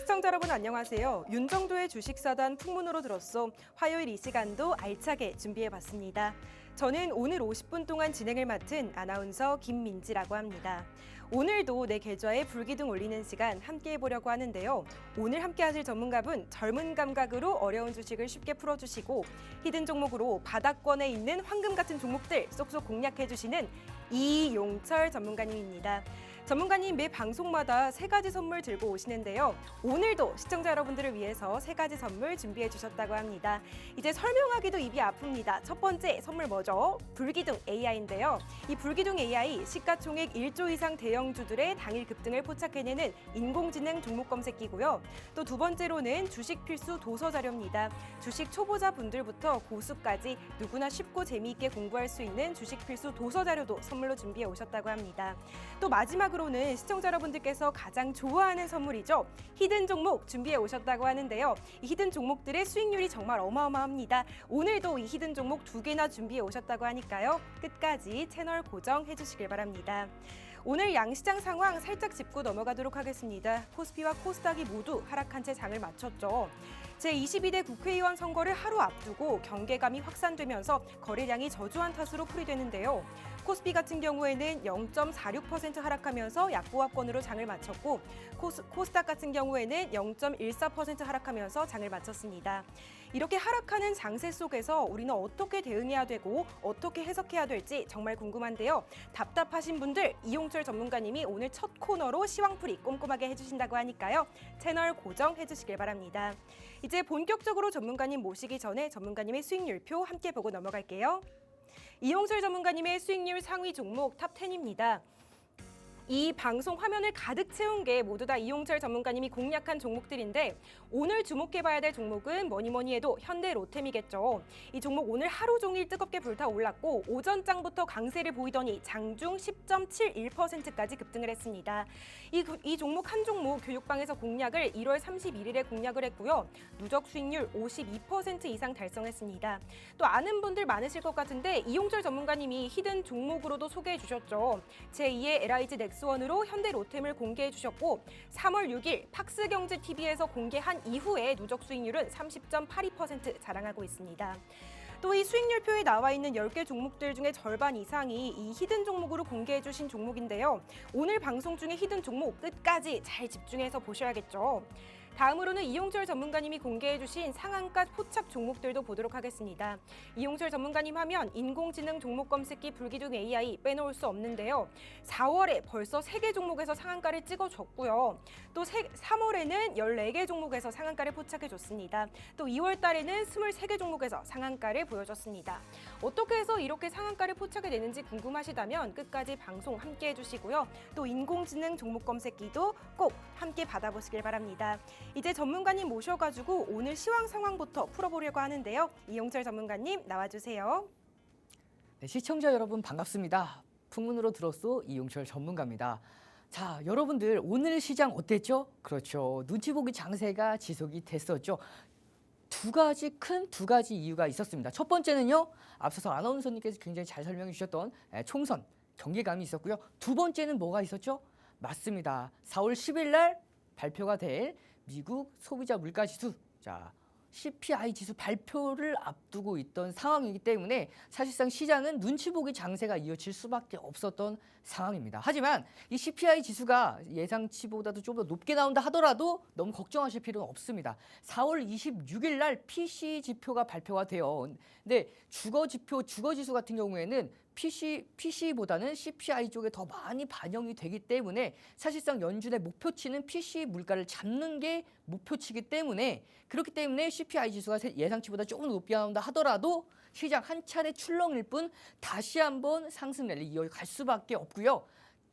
시청자 여러분 안녕하세요. 윤정도의 주식사단 풍문으로 들었소. 화요일 이 시간도 알차게 준비해봤습니다. 저는 오늘 50분 동안 진행을 맡은 아나운서 김민지라고 합니다. 오늘도 내 계좌에 불기둥 올리는 시간 함께 해보려고 하는데요. 오늘 함께 하실 전문가분 젊은 감각으로 어려운 주식을 쉽게 풀어주시고 히든 종목으로 바닥권에 있는 황금 같은 종목들 쏙쏙 공략해주시는 이용철 전문가님입니다. 전문가님 매 방송마다 세 가지 선물 들고 오시는데요. 오늘도 시청자 여러분들을 위해서 세 가지 선물 준비해 주셨다고 합니다. 이제 설명하기도 입이 아픕니다. 첫 번째 선물 뭐죠? 불기둥 AI인데요. 이 불기둥 AI 시가총액 1조 이상 대형주들의 당일 급등을 포착해내는 인공지능 종목 검색기고요. 또 두 번째로는 주식 필수 도서 자료입니다. 주식 초보자 분들부터 고수까지 누구나 쉽고 재미있게 공부할 수 있는 주식 필수 도서 자료도 선물로 준비해 오셨다고 합니다. 또 마지막으로는 시청자 여러분들께서 가장 좋아하는 선물이죠. 히든 종목 준비해 오셨다고 하는데요. 이 히든 종목들의 수익률이 정말 어마어마합니다. 오늘도 이 히든 종목 2개나 준비해 오셨다고 하니까요. 끝까지 채널 고정해 주시길 바랍니다. 오늘 양시장 상황 살짝 짚고 넘어가도록 하겠습니다. 코스피와 코스닥이 모두 하락한 채 장을 마쳤죠. 제22대 국회의원 선거를 하루 앞두고 경계감이 확산되면서 거래량이 저조한 탓으로 풀이되는데요. 코스피 같은 경우에는 0.46% 하락하면서 약보합권으로 장을 마쳤고 코스닥 같은 경우에는 0.14% 하락하면서 장을 마쳤습니다. 이렇게 하락하는 장세 속에서 우리는 어떻게 대응해야 되고 어떻게 해석해야 될지 정말 궁금한데요. 답답하신 분들 이용철 전문가님이 오늘 첫 코너로 시황풀이 꼼꼼하게 해주신다고 하니까요. 채널 고정해 주시길 바랍니다. 이제 본격적으로 전문가님 모시기 전에 전문가님의 수익률표 함께 보고 넘어갈게요. 이용철 전문가님의 수익률 상위 종목 탑10입니다. 이 방송 화면을 가득 채운 게 모두 다 이용철 전문가님이 공략한 종목들인데 오늘 주목해봐야 될 종목은 뭐니 해도 현대로템이겠죠. 이 종목 오늘 하루 종일 뜨겁게 불타올랐고 오전장부터 강세를 보이더니 장중 10.71%까지 급등을 했습니다. 이 종목 한 종목 교육방에서 공략을 1월 31일에 공략을 했고요. 누적 수익률 52% 이상 달성했습니다. 또 아는 분들 많으실 것 같은데 이용철 전문가님이 히든 종목으로도 소개해 주셨죠. 제2의 LIG 넥스원으로 현대로템을 공개해 주셨고 3월 6일 팍스경제TV에서 공개한 이후에 누적 수익률은 30.82% 자랑하고 있습니다. 또 이 수익률표에 나와 있는 10개 종목들 중에 절반 이상이 이 히든 종목으로 공개해 주신 종목인데요. 오늘 방송 중에 히든 종목 끝까지 잘 집중해서 보셔야겠죠. 다음으로는 이용철 전문가님이 공개해 주신 상한가 포착 종목들도 보도록 하겠습니다. 이용철 전문가님 하면 인공지능 종목 검색기 불기둥 AI 빼놓을 수 없는데요. 4월에 벌써 3개 종목에서 상한가를 찍어줬고요. 또 3월에는 14개 종목에서 상한가를 포착해 줬습니다. 또 2월 달에는 23개 종목에서 상한가를 보여줬습니다. 어떻게 해서 이렇게 상한가를 포착해 내는지 궁금하시다면 끝까지 방송 함께 해주시고요. 또 인공지능 종목 검색기도 꼭 함께 받아보시길 바랍니다. 이제 전문가님 모셔가지고 오늘 시황 상황부터 풀어보려고 하는데요. 이용철 전문가님 나와주세요. 네, 시청자 여러분 반갑습니다. 풍문으로 들었소 이용철 전문가입니다. 자, 여러분들 오늘 시장 어땠죠? 그렇죠. 눈치 보기 장세가 지속이 됐었죠. 큰 두 가지 이유가 있었습니다. 첫 번째는요. 앞서서 아나운서님께서 굉장히 잘 설명해 주셨던 총선 경계감이 있었고요. 두 번째는 뭐가 있었죠? 맞습니다. 4월 10일 날 발표가 될 미국 소비자 물가지수, CPI 지수 발표를 앞두고 있던 상황이기 때문에 사실상 시장은 눈치 보기 장세가 이어질 수밖에 없었던 상황입니다. 하지만 이 CPI 지수가 예상치보다도 좀 더 높게 나온다 하더라도 너무 걱정하실 필요는 없습니다. 4월 26일 날 PCE 지표가 발표가 돼요. 근데 주거지수 같은 경우에는 PC보다는 CPI 쪽에 더 많이 반영이 되기 때문에 사실상 연준의 목표치는 PCE 물가를 잡는 게 목표치이기 때문에 그렇기 때문에 CPI 지수가 예상치보다 조금 높게 나온다 하더라도 시장 한 차례 출렁일 뿐 다시 한번 상승 랠리 이어갈 수밖에 없고요.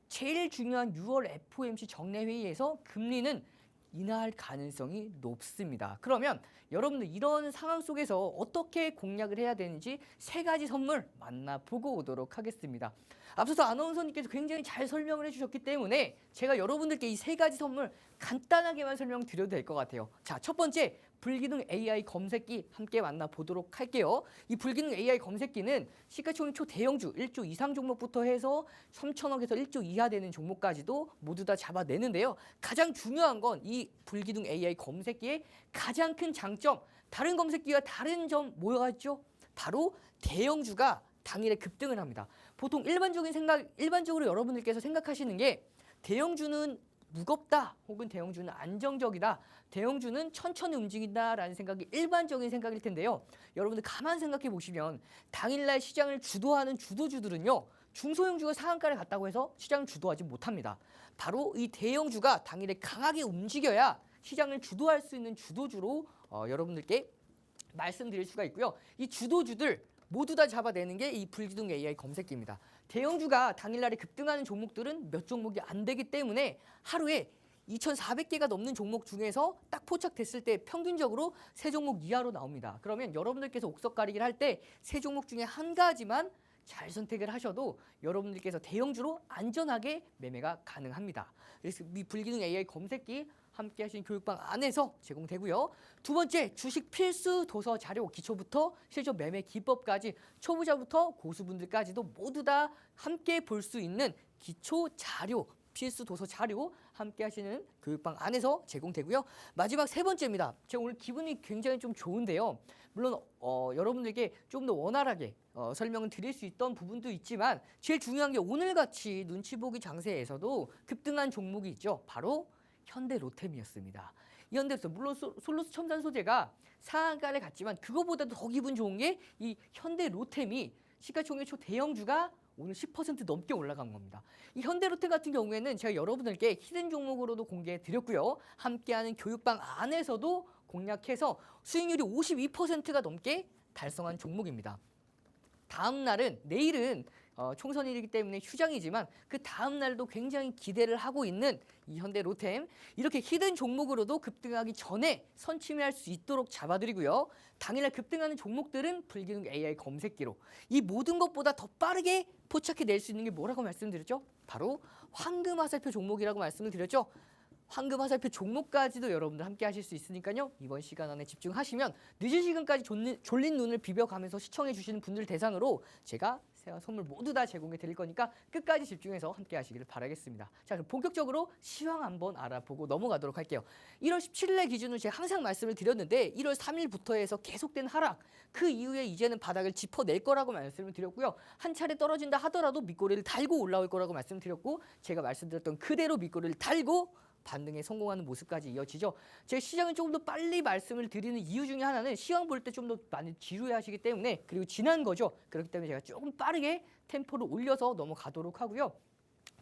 제일 중요한 6월 FOMC 정례회의에서 금리는 인하할 가능성이 높습니다. 그러면 여러분들 이런 상황 속에서 어떻게 공략을 해야 되는지 세 가지 선물 만나보고 오도록 하겠습니다. 앞서서 아나운서님께서 굉장히 잘 설명을 해주셨기 때문에 제가 여러분들께 이 세 가지 선물 간단하게만 설명드려도 될 것 같아요. 자, 첫 번째 불기능 AI 검색기 함께 만나보도록 할게요. 이 불기능 AI 검색기는 시가총액 초대형주 1조 이상 종목부터 해서 3천억에서 1조 이하 되는 종목까지도 모두 다 잡아내는데요. 가장 중요한 건 이 불기능 AI 검색기의 가장 큰 장점, 다른 검색기와 다른 점 뭐가 있죠? 바로 대형주가 당일에 급등을 합니다. 보통 일반적으로 여러분들께서 생각하시는 게 대형주는 무겁다 혹은 대형주는 안정적이다, 대형주는 천천히 움직인다라는 생각이 일반적인 생각일 텐데요. 여러분들 가만 생각해 보시면 당일날 시장을 주도하는 주도주들은요, 중소형주가 상한가를 갔다고 해서 시장을 주도하지 못합니다. 바로 이 대형주가 당일에 강하게 움직여야 시장을 주도할 수 있는 주도주로 여러분들께 말씀드릴 수가 있고요. 이 주도주들 모두 다 잡아내는 게 이 불기능 AI 검색기입니다. 대형주가 당일날에 급등하는 종목들은 몇 종목이 안 되기 때문에 하루에 2,400개가 넘는 종목 중에서 딱 포착됐을 때 평균적으로 3종목 이하로 나옵니다. 그러면 여러분들께서 옥석 가리기를 할 때 3종목 중에 한 가지만 잘 선택을 하셔도 여러분들께서 대형주로 안전하게 매매가 가능합니다. 그래서 이 불기능 AI 검색기 함께 하신 교육방 안에서 제공되고요. 두 번째, 주식 필수 도서 자료, 기초부터 실전 매매 기법까지 초보자부터 고수분들까지도 모두 다 함께 볼 수 있는 기초 자료, 필수 도서 자료 함께 하시는 교육방 안에서 제공되고요. 마지막 세 번째입니다. 제가 오늘 기분이 굉장히 좀 좋은데요. 물론 여러분들께 좀 더 원활하게 설명을 드릴 수 있던 부분도 있지만 제일 중요한 게 오늘같이 눈치 보기 장세에서도 급등한 종목이 있죠. 바로 현대로템이었습니다. 이 현대로템, 물론 솔로스 첨단 소재가 상한가를 갔지만 그거보다도 더 기분 좋은 게 이 현대로템이 시가총액 초대형주가 오늘 10% 넘게 올라간 겁니다. 이 현대로템 같은 경우에는 제가 여러분들께 히든 종목으로도 공개해 드렸고요. 함께하는 교육방 안에서도 공략해서 수익률이 52%가 넘게 달성한 종목입니다. 다음 날은, 내일은 총선일이기 때문에 휴장이지만 그 다음 날도 굉장히 기대를 하고 있는 이 현대로템, 이렇게 히든 종목으로도 급등하기 전에 선취매할 수 있도록 잡아드리고요. 당일날 급등하는 종목들은 불기능 AI 검색기로, 이 모든 것보다 더 빠르게 포착해낼 수 있는 게 뭐라고 말씀드렸죠? 바로 황금화살표 종목이라고 말씀을 드렸죠. 황금화살표 종목까지도 여러분들 함께 하실 수 있으니까요. 이번 시간 안에 집중하시면 늦은 시간까지 졸린 눈을 비벼가면서 시청해 주시는 분들 대상으로 제가 선물 모두 다 제공해 드릴 거니까 끝까지 집중해서 함께 하시기를 바라겠습니다. 자, 그럼 본격적으로 시황 한번 알아보고 넘어가도록 할게요. 1월 17일 기준으로 제가 항상 말씀을 드렸는데 1월 3일부터 해서 계속된 하락, 그 이후에 이제는 바닥을 짚어낼 거라고 말씀을 드렸고요. 한 차례 떨어진다 하더라도 밑꼬리를 달고 올라올 거라고 말씀드렸고, 제가 말씀드렸던 그대로 밑꼬리를 달고 반등에 성공하는 모습까지 이어지죠. 제 시장은 조금 더 빨리 말씀을 드리는 이유 중에 하나는 시황 볼 때 좀 더 많이 지루해하시기 때문에, 그리고 지난 거죠. 그렇기 때문에 제가 조금 빠르게 템포를 올려서 넘어가도록 하고요.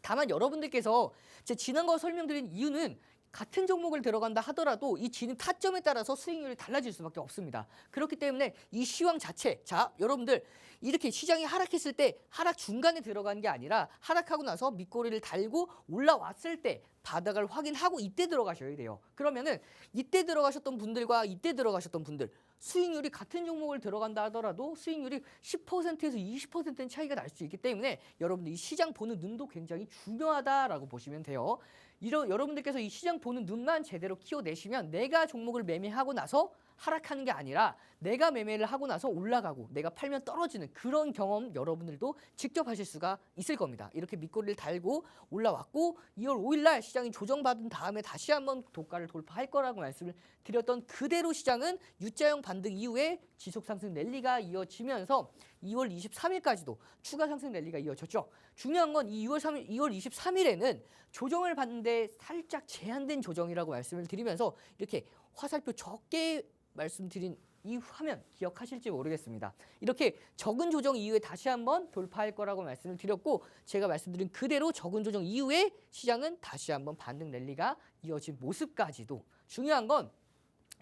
다만 여러분들께서 제 지난 거 설명드린 이유는 같은 종목을 들어간다 하더라도 이 진입 타점에 따라서 수익률이 달라질 수밖에 없습니다. 그렇기 때문에 이 시황 자체, 자, 여러분들 이렇게 시장이 하락했을 때 하락 중간에 들어간 게 아니라 하락하고 나서 밑꼬리를 달고 올라왔을 때 바닥을 확인하고 이때 들어가셔야 돼요. 그러면은 이때 들어가셨던 분들과 이때 들어가셨던 분들, 수익률이 같은 종목을 들어간다 하더라도 수익률이 10%에서 20%는 차이가 날 수 있기 때문에 여러분들 이 시장 보는 눈도 굉장히 중요하다라고 보시면 돼요. 여러분들께서 이 시장 보는 눈만 제대로 키워내시면 내가 종목을 매매하고 나서 하락하는 게 아니라 내가 매매를 하고 나서 올라가고 내가 팔면 떨어지는 그런 경험 여러분들도 직접 하실 수가 있을 겁니다. 이렇게 밑꼬리를 달고 올라왔고 2월 5일 날 시장이 조정받은 다음에 다시 한번 고가를 돌파할 거라고 말씀을 드렸던 그대로 시장은 U자형 반등 이후에 지속 상승 랠리가 이어지면서 2월 23일까지도 추가 상승 랠리가 이어졌죠. 중요한 건 이 2월 23일에는 조정을 받는데 살짝 제한된 조정이라고 말씀을 드리면서 이렇게 화살표 적게 말씀드린 이 화면 기억하실지 모르겠습니다. 이렇게 적은 조정 이후에 다시 한번 돌파할 거라고 말씀을 드렸고, 제가 말씀드린 그대로 적은 조정 이후에 시장은 다시 한번 반등 랠리가 이어진 모습까지도, 중요한 건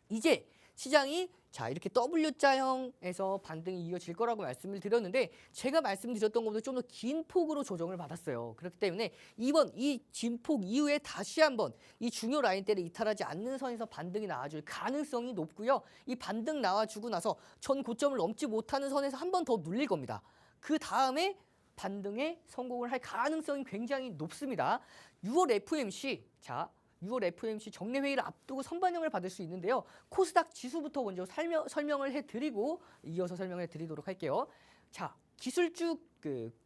이제 시장이 자 이렇게 W자형에서 반등이 이어질 거라고 말씀을 드렸는데 제가 말씀드렸던 것보다 좀 더 긴 폭으로 조정을 받았어요. 그렇기 때문에 이번 이 진폭 이후에 다시 한번 이 중요 라인대를 이탈하지 않는 선에서 반등이 나와줄 가능성이 높고요. 이 반등 나와주고 나서 전 고점을 넘지 못하는 선에서 한 번 더 눌릴 겁니다. 그 다음에 반등에 성공을 할 가능성이 굉장히 높습니다. 6월 FOMC, 자 6월 FOMC 정례 회의를 앞두고 선반영을 받을 수 있는데요. 코스닥 지수부터 먼저 설명을 해드리고 이어서 설명해 드리도록 할게요. 자, 기술주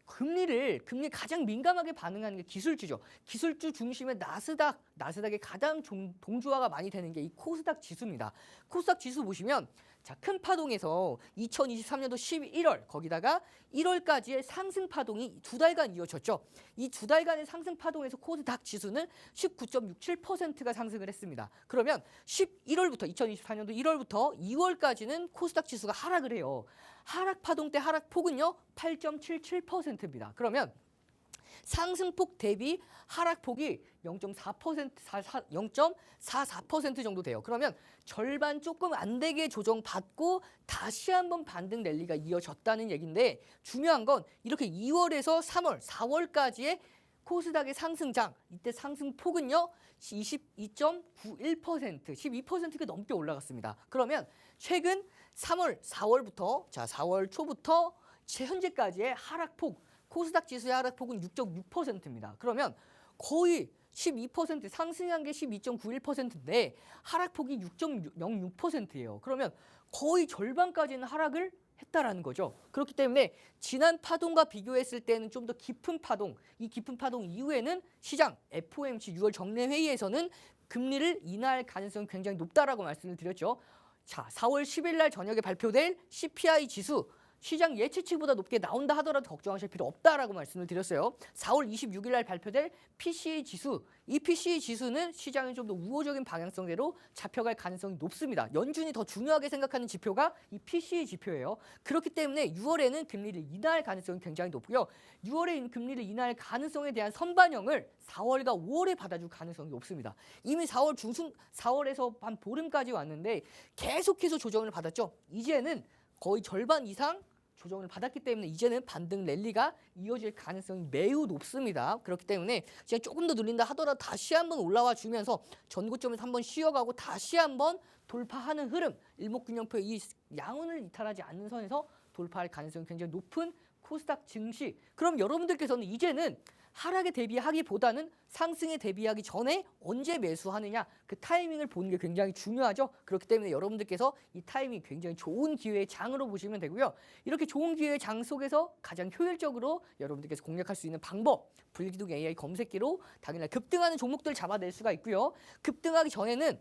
금리 가장 민감하게 반응하는 게 기술주죠. 기술주 중심의 나스닥의 가장 동조화가 많이 되는 게 이 코스닥 지수입니다. 코스닥 지수 보시면 자, 큰 파동에서 2023년도 11월 거기다가 1월까지의 상승 파동이 2달간 이어졌죠. 이 2달간의 상승 파동에서 코스닥 지수는 19.67%가 상승을 했습니다. 그러면 2024년도 1월부터 2월까지는 코스닥 지수가 하락을 해요. 하락 파동 때 하락 폭은요 8.77%입니다. 그러면 상승폭 대비 하락폭이 0.44% 정도 돼요. 그러면 절반 조금 안 되게 조정받고 다시 한번 반등 랠리가 이어졌다는 얘기인데 중요한 건 이렇게 2월에서 3월, 4월까지의 코스닥의 상승장, 이때 상승폭은요 22.91%, 12%가 넘게 올라갔습니다. 그러면 최근 3월, 4월부터 4월 초부터 현재까지의 하락폭, 코스닥 지수의 하락폭은 6.6%입니다. 그러면 거의 12% 상승한 게 12.91%인데 하락폭이 6.06%예요. 그러면 거의 절반까지는 하락을 했다라는 거죠. 그렇기 때문에 지난 파동과 비교했을 때는 좀 더 깊은 파동, 이 깊은 파동 이후에는 시장 FOMC 6월 정례 회의에서는 금리를 인하할 가능성이 굉장히 높다라고 말씀을 드렸죠. 자, 4월 10일 날 저녁에 발표될 CPI 지수 시장 예측치보다 높게 나온다 하더라도 걱정하실 필요 없다라고 말씀을 드렸어요. 4월 26일 날 발표될 PCE 지수, 이 PCE 지수는 시장이 좀 더 우호적인 방향성대로 잡혀갈 가능성이 높습니다. 연준이 더 중요하게 생각하는 지표가 이 PCE 지표예요. 그렇기 때문에 6월에는 금리를 인하할 가능성이 굉장히 높고요. 6월에 금리를 인하할 가능성에 대한 선반영을 4월과 5월에 받아줄 가능성이 높습니다. 이미 4월에서 한 보름까지 왔는데 계속해서 조정을 받았죠. 이제는 거의 절반 이상 조정을 받았기 때문에 이제는 반등 랠리가 이어질 가능성이 매우 높습니다. 그렇기 때문에 제가 조금 더 눌린다 하더라도 다시 한번 올라와 주면서 전고점에서 한번 쉬어가고 다시 한번 돌파하는 흐름, 일목균형표의 이 양운을 이탈하지 않는 선에서 돌파할 가능성이 굉장히 높은 코스닥 증시. 그럼 여러분들께서는 이제는 하락에 대비하기보다는 상승에 대비하기 전에 언제 매수하느냐, 그 타이밍을 보는 게 굉장히 중요하죠. 그렇기 때문에 여러분들께서 이 타이밍이 굉장히 좋은 기회의 장으로 보시면 되고요. 이렇게 좋은 기회의 장 속에서 가장 효율적으로 여러분들께서 공략할 수 있는 방법, 불기둥 AI 검색기로 당일날 급등하는 종목들 잡아낼 수가 있고요. 급등하기 전에는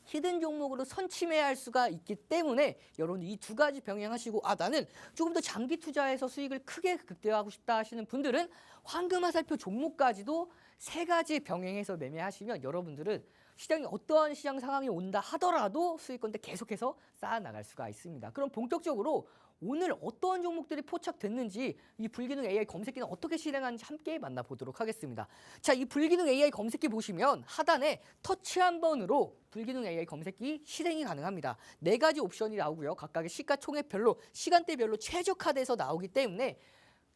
히든 종목으로 선침해야 할 수가 있기 때문에 여러분 이 두 가지 병행하시고 나는 조금 더 장기 투자해서 수익을 크게 극대화하고 싶다 하시는 분들은 황금 화살표 종목까지도 세 가지 병행해서 매매하시면 여러분들은 시장이 어떠한 시장 상황이 온다 하더라도 수익권대 계속해서 쌓아 나갈 수가 있습니다. 그럼 본격적으로 오늘 어떠한 종목들이 포착됐는지 이 불기둥 AI 검색기는 어떻게 실행하는지 함께 만나보도록 하겠습니다. 자, 이 불기둥 AI 검색기 보시면 하단에 터치 한 번으로 불기둥 AI 검색기 실행이 가능합니다. 4가지 옵션이 나오고요. 각각의 시가총액별로, 시간대별로 최적화돼서 나오기 때문에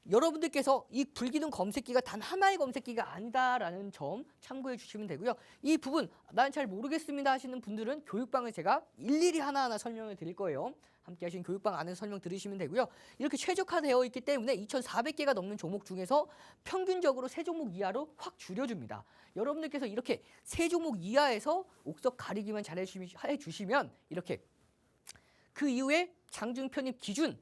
여러분들께서 이 불기둥 검색기가 단 하나의 검색기가 아니다라는 점 참고해 주시면 되고요. 이 부분 난 잘 모르겠습니다 하시는 분들은 교육방을 제가 일일이 하나하나 설명을 드릴 거예요. 함께 하신 교육방 안에서 설명 들으시면 되고요. 이렇게 최적화되어 있기 때문에 2,400개가 넘는 종목 중에서 평균적으로 3종목 이하로 확 줄여줍니다. 여러분들께서 이렇게 3종목 이하에서 옥석 가리기만 잘 해주시면 이렇게 그 이후에 장중 편입 기준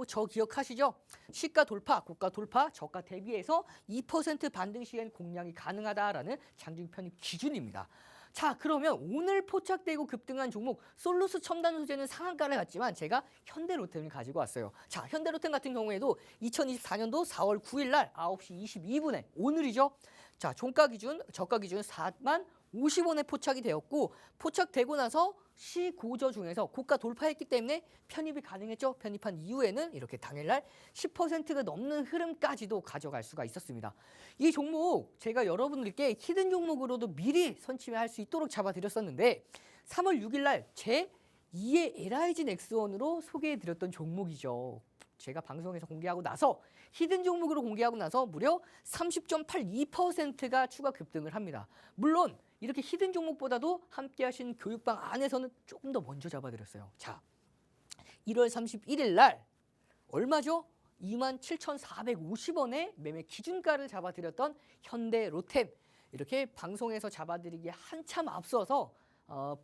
저 기억하시죠? 시가 돌파, 고가 돌파, 저가 대비해서 2% 반등 시엔 공략이 가능하다라는 장중 편입 기준입니다. 자, 그러면 오늘 포착되고 급등한 종목 솔루스 첨단 소재는 상한가를 갔지만 제가 현대로템을 가지고 왔어요. 자, 현대로템 같은 경우에도 2024년도 4월 9일 날 9시 22분에 오늘이죠. 자, 종가 기준, 저가 기준 4만 50원에 포착이 되었고 포착되고 나서 시고저 중에서 고가 돌파했기 때문에 편입이 가능했죠. 편입한 이후에는 이렇게 당일날 10%가 넘는 흐름까지도 가져갈 수가 있었습니다. 이 종목 제가 여러분들께 히든 종목으로도 미리 선침할 수 있도록 잡아드렸었는데 3월 6일 날 제 2의 LIG 넥스원으로 소개해드렸던 종목이죠. 제가 방송에서 공개하고 나서 히든 종목으로 공개하고 나서 무려 30.82%가 추가 급등을 합니다. 물론 이렇게 히든 종목보다도 함께 하신 교육방 안에서는 조금 더 먼저 잡아드렸어요. 자, 1월 31일 날 얼마죠? 27,450원에 매매 기준가를 잡아드렸던 현대로템. 이렇게 방송에서 잡아드리기에 한참 앞서서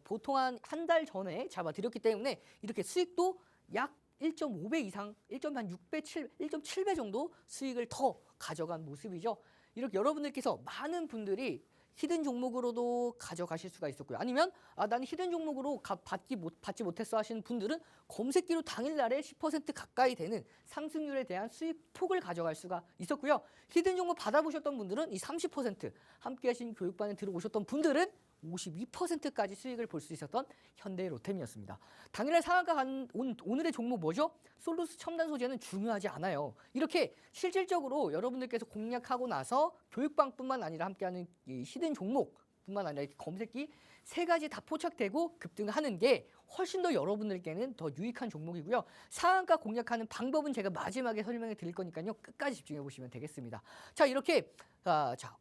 보통 한 달 전에 잡아드렸기 때문에 이렇게 수익도 약 1.5배 이상, 1.6배, 1.7배 정도 수익을 더 가져간 모습이죠. 이렇게 여러분들께서 많은 분들이 히든 종목으로도 가져가실 수가 있었고요. 아니면 나는 히든 종목으로 받지 못했어 하시는 분들은 검색기로 당일날에 10% 가까이 되는 상승률에 대한 수익 폭을 가져갈 수가 있었고요. 히든 종목 받아보셨던 분들은 이 30% 함께 하신 교육반에 들어오셨던 분들은 52%까지 수익을 볼 수 있었던 현대로템이었습니다. 당일날 상한가 간 오늘의 종목 뭐죠? 솔루스 첨단 소재는 중요하지 않아요. 이렇게 실질적으로 여러분들께서 공략하고 나서 교육방뿐만 아니라 함께하는 이 히든 종목뿐만 아니라 이렇게 검색기 세 가지 다 포착되고 급등하는 게 훨씬 더 여러분들께는 더 유익한 종목이고요. 상한가 공략하는 방법은 제가 마지막에 설명해 드릴 거니까요. 끝까지 집중해 보시면 되겠습니다. 자, 이렇게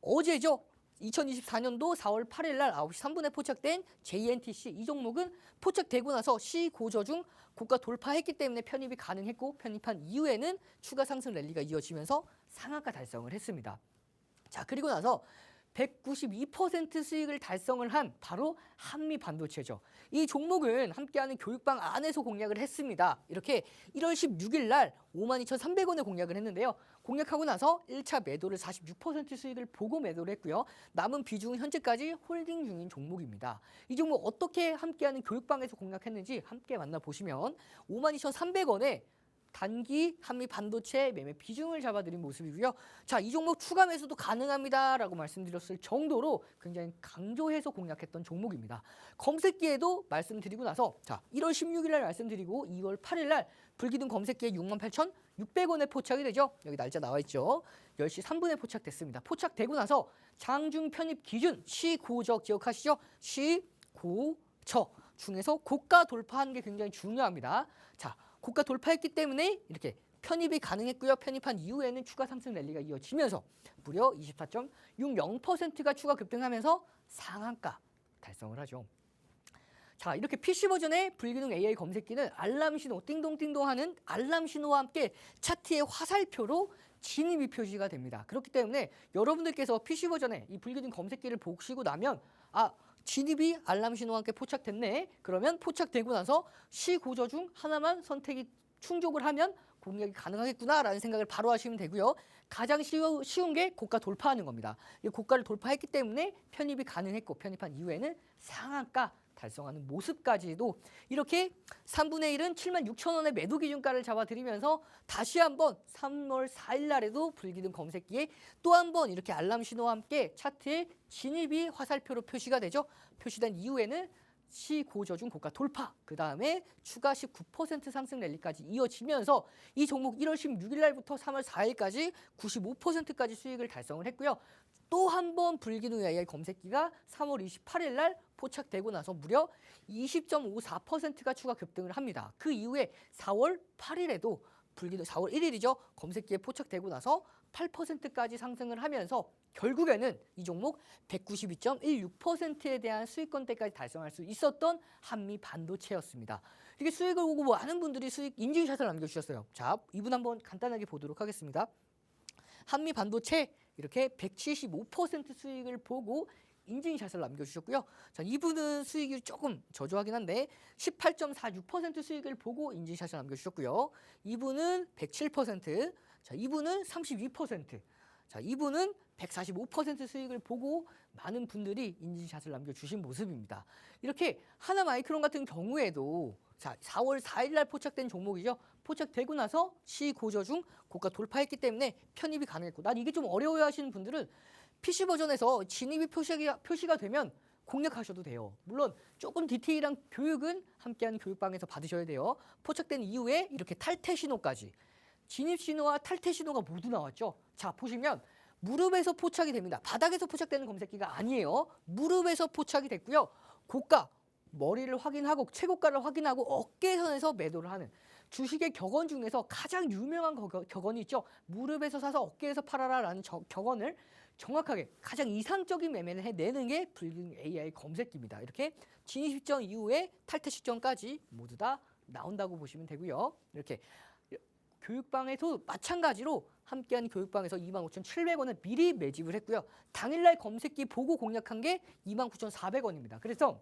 어제죠. 2024년도 4월 8일 날 9시 3분에 포착된 JNTC 이 종목은 포착되고 나서 시고저 중 고가 돌파했기 때문에 편입이 가능했고 편입한 이후에는 추가 상승 랠리가 이어지면서 상한가 달성을 했습니다. 자, 그리고 나서 192% 수익을 달성을 한 바로 한미반도체죠. 이 종목은 함께하는 교육방 안에서 공략을 했습니다. 이렇게 1월 16일 날 52,300원에 공략을 했는데요. 공략하고 나서 1차 매도를 46% 수익을 보고 매도를 했고요. 남은 비중은 현재까지 홀딩 중인 종목입니다. 이 종목 어떻게 함께하는 교육방에서 공략했는지 함께 만나보시면 52,300원에 단기 한미 반도체 매매 비중을 잡아드린 모습이고요. 자, 이 종목 추가 매수도 가능합니다라고 말씀드렸을 정도로 굉장히 강조해서 공략했던 종목입니다. 검색기에도 말씀드리고 나서 1월 16일 날 말씀드리고 2월 8일 날 불기둥 검색기에 68,600원에 포착이 되죠. 여기 날짜 나와 있죠. 10시 3분에 포착됐습니다. 포착되고 나서 장중 편입 기준 시고저 기억하시죠? 시고저 중에서 고가 돌파하는 게 굉장히 중요합니다. 자, 고가 돌파했기 때문에 이렇게 편입이 가능했고요. 편입한 이후에는 추가 상승 랠리가 이어지면서 무려 24.60%가 추가 급등하면서 상한가 달성을 하죠. 자, 이렇게 PC 버전의 불기둥 AI 검색기는 알람 신호 띵동띵동 하는 알람 신호와 함께 차트의 화살표로 진입이 표시가 됩니다. 그렇기 때문에 여러분들께서 PC 버전의 이 불기둥 검색기를 보시고 나면 진입이 알람 신호와 함께 포착됐네. 그러면 포착되고 나서 시고저 중 하나만 선택이 충족을 하면 공략이 가능하겠구나라는 생각을 바로 하시면 되고요. 가장 쉬운 게 고가 돌파하는 겁니다. 이 고가를 돌파했기 때문에 편입이 가능했고 편입한 이후에는 상한가 달성하는 모습까지도 이렇게 3분의 1은 76,000원의 매도 기준가를 잡아드리면서 다시 한번 3월 4일 날에도 불기둥 검색기에 또 한번 이렇게 알람 신호와 함께 차트에 진입이 화살표로 표시가 되죠. 표시된 이후에는 시고저 중 고가 돌파, 그 다음에 추가 19% 상승 랠리까지 이어지면서 이 종목 1월 16일 날부터 3월 4일까지 95%까지 수익을 달성을 했고요. 또 한 번 불기둥 AI 검색기가 3월 28일 날 포착되고 나서 무려 20.54%가 추가 급등을 합니다. 그 이후에 4월 8일에도 불기둥 4월 1일이죠. 검색기에 포착되고 나서 8%까지 상승을 하면서 결국에는 이 종목 192.16%에 대한 수익권대까지 달성할 수 있었던 한미 반도체였습니다. 이게 수익을 보고 많은 분들이 수익 인증샷을 남겨주셨어요. 자, 이분 한번 간단하게 보도록 하겠습니다. 한미 반도체 이렇게 175% 수익을 보고 인증샷을 남겨주셨고요. 자, 이분은 수익이 조금 저조하긴 한데 18.46% 수익을 보고 인증샷을 남겨주셨고요. 이분은 107%, 자, 이분은 32%, 자, 이분은 145% 수익을 보고 많은 분들이 인증샷을 남겨주신 모습입니다. 이렇게 하나마이크론 같은 경우에도 자, 4월 4일 날 포착된 종목이죠. 포착되고 나서 시고저 중 고가 돌파했기 때문에 편입이 가능했고, 난 이게 좀 어려워하시는 분들은 PC 버전에서 진입이 표시가 되면 공략하셔도 돼요. 물론 조금 디테일한 교육은 함께하는 교육방에서 받으셔야 돼요. 포착된 이후에 이렇게 탈퇴 신호까지, 진입 신호와 탈퇴 신호가 모두 나왔죠. 자, 보시면 무릎에서 포착이 됩니다. 바닥에서 포착되는 검색기가 아니에요. 무릎에서 포착이 됐고요. 고가, 머리를 확인하고 최고가를 확인하고 어깨선에서 매도를 하는 주식의 격언 중에서 가장 유명한 격언이 있죠. 무릎에서 사서 어깨에서 팔아라라는 격언을 정확하게 가장 이상적인 매매를 해내는 게 불기둥 AI 검색기입니다. 이렇게 진입 시점 이후에 탈퇴 시점까지 모두 다 나온다고 보시면 되고요. 이렇게 교육방에서 마찬가지로 함께하는 교육방에서 25,700원을 미리 매집을 했고요. 당일날 검색기 보고 공략한 게 29,400원입니다. 그래서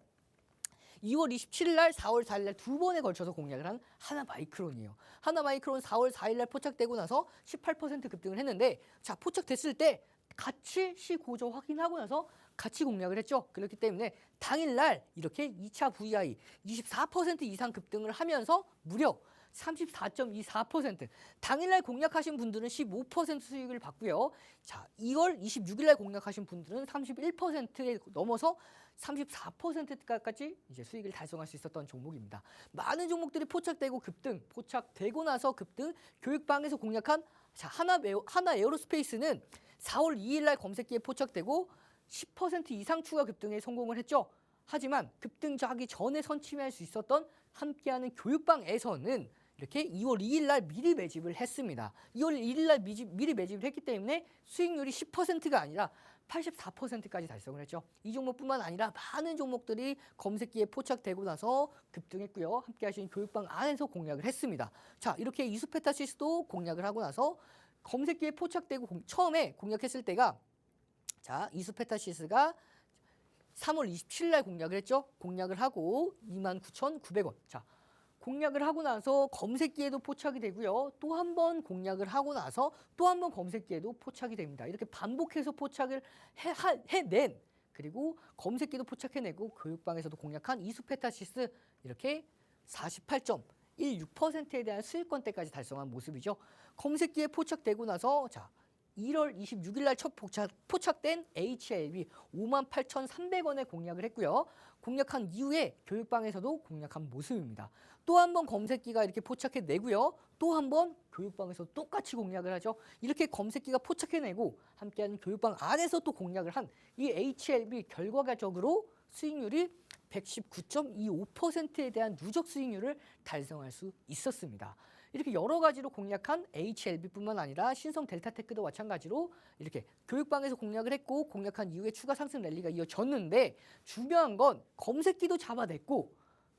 2월 27일 날, 4월 4일 날 두 번에 걸쳐서 공략을 한 하나마이크론이에요. 하나마이크론 4월 4일 날 포착되고 나서 18% 급등을 했는데, 자, 포착됐을 때 같이 시고조 확인하고 나서 같이 공략을 했죠. 그렇기 때문에 당일날 이렇게 2차 VI 24% 이상 급등을 하면서 무려 34.24%, 당일날 공략하신 분들은 15% 수익을 받고요. 자, 2월 26일 날 공략하신 분들은 31%에 넘어서 34%까지 이제 수익을 달성할 수 있었던 종목입니다. 많은 종목들이 포착되고 급등, 포착되고 나서 급등, 교육방에서 공략한 자, 하나 에어로스페이스는 4월 2일 날 검색기에 포착되고 10% 이상 추가 급등에 성공을 했죠. 하지만 급등하기 전에 선취할 수 있었던 함께하는 교육방에서는 이렇게 2월 2일 날 미리 매집을 했습니다. 2월 1일 날 미리 매집을 했기 때문에 수익률이 10%가 아니라 84%까지 달성을 했죠. 이 종목뿐만 아니라 많은 종목들이 검색기에 포착되고 나서 급등했고요. 함께 하신 교육방 안에서 공략을 했습니다. 자, 이렇게 이수페타시스도 공략을 하고 나서 검색기에 포착되고 처음에 공략했을 때가 자, 이수페타시스가 3월 27일 날 공략을 했죠. 공략을 하고 29,900원. 자, 공략을 하고 나서 검색기에도 포착이 되고요. 또 한 번 공략을 하고 나서 또 한 번 검색기에도 포착이 됩니다. 이렇게 반복해서 포착을 해낸, 그리고 검색기도 포착해내고 교육방에서도 공략한 이수페타시스 이렇게 48.16%에 대한 수익권대까지 달성한 모습이죠. 검색기에 포착되고 나서 자, 1월 26일 날 첫 포착된 HLB 58,300원에 공략을 했고요. 공략한 이후에 교육방에서도 공략한 모습입니다. 또 한 번 검색기가 이렇게 포착해내고요. 또 한 번 교육방에서 똑같이 공략을 하죠. 이렇게 검색기가 포착해내고 함께하는 교육방 안에서 또 공략을 한 이 HLB 결과적으로 수익률이 119.25%에 대한 누적 수익률을 달성할 수 있었습니다. 이렇게 여러 가지로 공략한 HLB뿐만 아니라 신성 델타테크도 마찬가지로 이렇게 교육방에서 공략을 했고 공략한 이후에 추가 상승 랠리가 이어졌는데 중요한 건 검색기도 잡아냈고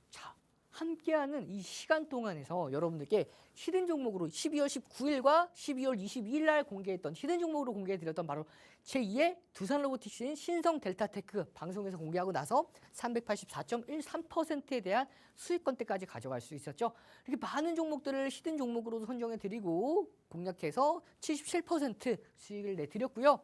자, 함께하는 이 시간 동안에서 여러분들께 히든 종목으로 12월 19일과 12월 22일 날 공개했던 히든 종목으로 공개해드렸던 바로 제2의 두산로보틱스인 신성 델타테크 방송에서 공개하고 나서 384.13%에 대한 수익권대까지 가져갈 수 있었죠. 이렇게 많은 종목들을 히든 종목으로 선정해드리고 공략해서 77% 수익을 내드렸고요.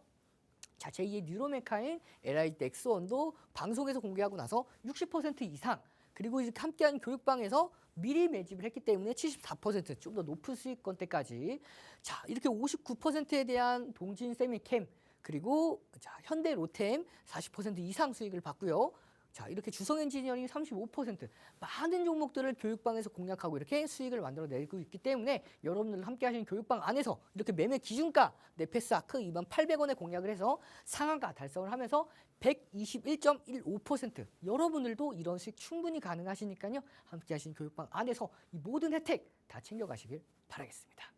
자, 제2의 뉴로메카인 LID X1도 방송에서 공개하고 나서 60% 이상, 그리고 이렇게 함께한 교육방에서 미리 매집을 했기 때문에 74%좀 더 높은 수익권대까지. 자, 이렇게 59%에 대한 동진 세미캠, 그리고 자, 현대 로템 40% 이상 수익을 받고요. 자, 이렇게 주성 엔지니어링 35%, 많은 종목들을 교육방에서 공략하고 이렇게 수익을 만들어내고 있기 때문에 여러분들 함께 하시는 교육방 안에서 이렇게 매매 기준가 네페스 아크 28,100원에 공략을 해서 상한가 달성을 하면서 121.15%, 여러분들도 이런 수익 충분히 가능하시니까요. 함께 하시는 교육방 안에서 이 모든 혜택 다 챙겨가시길 바라겠습니다.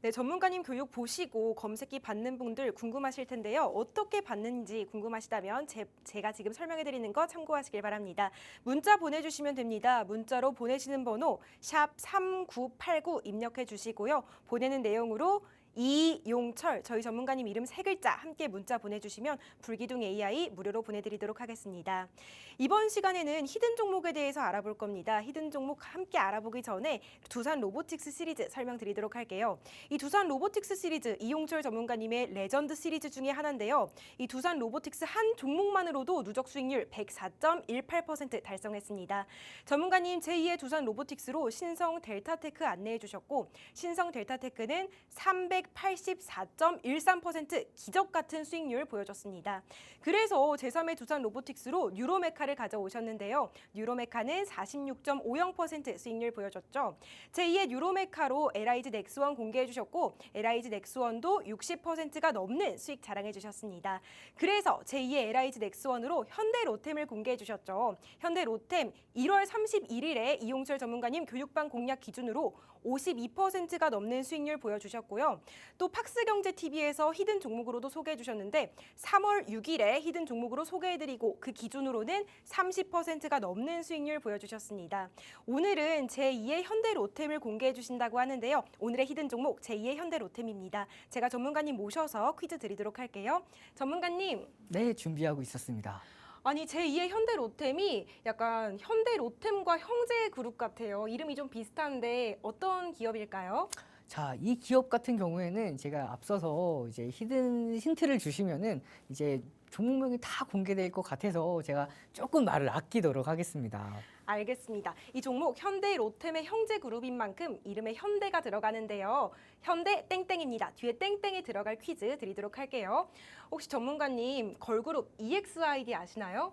네, 전문가님 교육 보시고 검색기 받는 분들 궁금하실 텐데요. 어떻게 받는지 궁금하시다면 제가 지금 설명해 드리는 거 참고하시길 바랍니다. 문자 보내주시면 됩니다. 문자로 보내시는 번호 샵 3989 입력해 주시고요. 보내는 내용으로 이용철, 저희 전문가님 이름 3글자 함께 문자 보내주시면 불기둥 AI 무료로 보내드리도록 하겠습니다. 이번 시간에는 히든 종목에 대해서 알아볼 겁니다. 히든 종목 함께 알아보기 전에 두산 로보틱스 시리즈 설명드리도록 할게요. 이 두산 로보틱스 시리즈 이용철 전문가님의 레전드 시리즈 중에 하나인데요. 이 두산 로보틱스 한 종목만으로도 누적 수익률 104.18% 달성했습니다. 전문가님 제2의 두산 로보틱스로 신성 델타테크 안내해 주셨고 신성 델타테크는 384.13% 기적 같은 수익률 보여줬습니다. 그래서 제3의 두산 로보틱스로 뉴로메카를 가져오셨는데요. 뉴로메카는 46.50% 수익률 보여줬죠. 제2의 뉴로메카로 LIG 넥스원 공개해 주셨고 LIG 넥스원도 60%가 넘는 수익 자랑해 주셨습니다. 그래서 제2의 LIG 넥스원으로 현대 로템을 공개해 주셨죠. 현대 로템 1월 31일에 이용철 전문가님 교육방 공략 기준으로 52%가 넘는 수익률 보여주셨고요. 또 팍스경제TV에서 히든 종목으로도 소개해 주셨는데 3월 6일에 히든 종목으로 소개해드리고 그 기준으로는 30%가 넘는 수익률 보여주셨습니다. 오늘은 제2의 현대로템을 공개해 주신다고 하는데요. 오늘의 히든 종목 제2의 현대로템입니다. 제가 전문가님 모셔서 퀴즈 드리도록 할게요. 전문가님. 네, 준비하고 있었습니다. 아니 제2의 현대로템이 약간 현대로템과 형제그룹 같아요. 이름이 좀 비슷한데 어떤 기업일까요? 자, 이 기업 같은 경우에는 제가 앞서서 이제 히든 힌트를 주시면은 이제 종목명이 다 공개될 것 같아서 제가 조금 말을 아끼도록 하겠습니다. 알겠습니다. 이 종목 현대로템의 형제그룹인 만큼 이름에 현대가 들어가는데요. 현대 땡땡입니다. 뒤에 땡땡이 들어갈 퀴즈 드리도록 할게요. 혹시 전문가님 걸그룹 EXID 아시나요?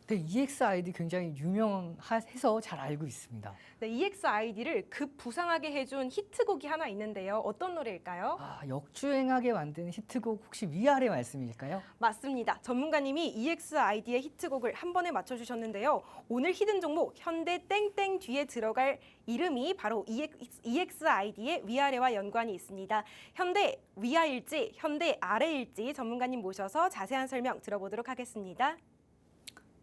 네, EXID 굉장히 유명해서 잘 알고 있습니다. 네, EXID를 급부상하게 해준 히트곡이 하나 있는데요. 어떤 노래일까요? 아, 역주행하게 만든 히트곡 혹시 위아래 말씀일까요? 맞습니다. 전문가님이 EXID의 히트곡을 한 번에 맞춰주셨는데요. 오늘 히든 종목 현대 땡땡 뒤에 들어갈 이름이 바로 EXID의 위아래와 연관이 있습니다. 현대 위아일지 현대 아래일지 전문가님 모셔서 자세한 설명 들어보도록 하겠습니다.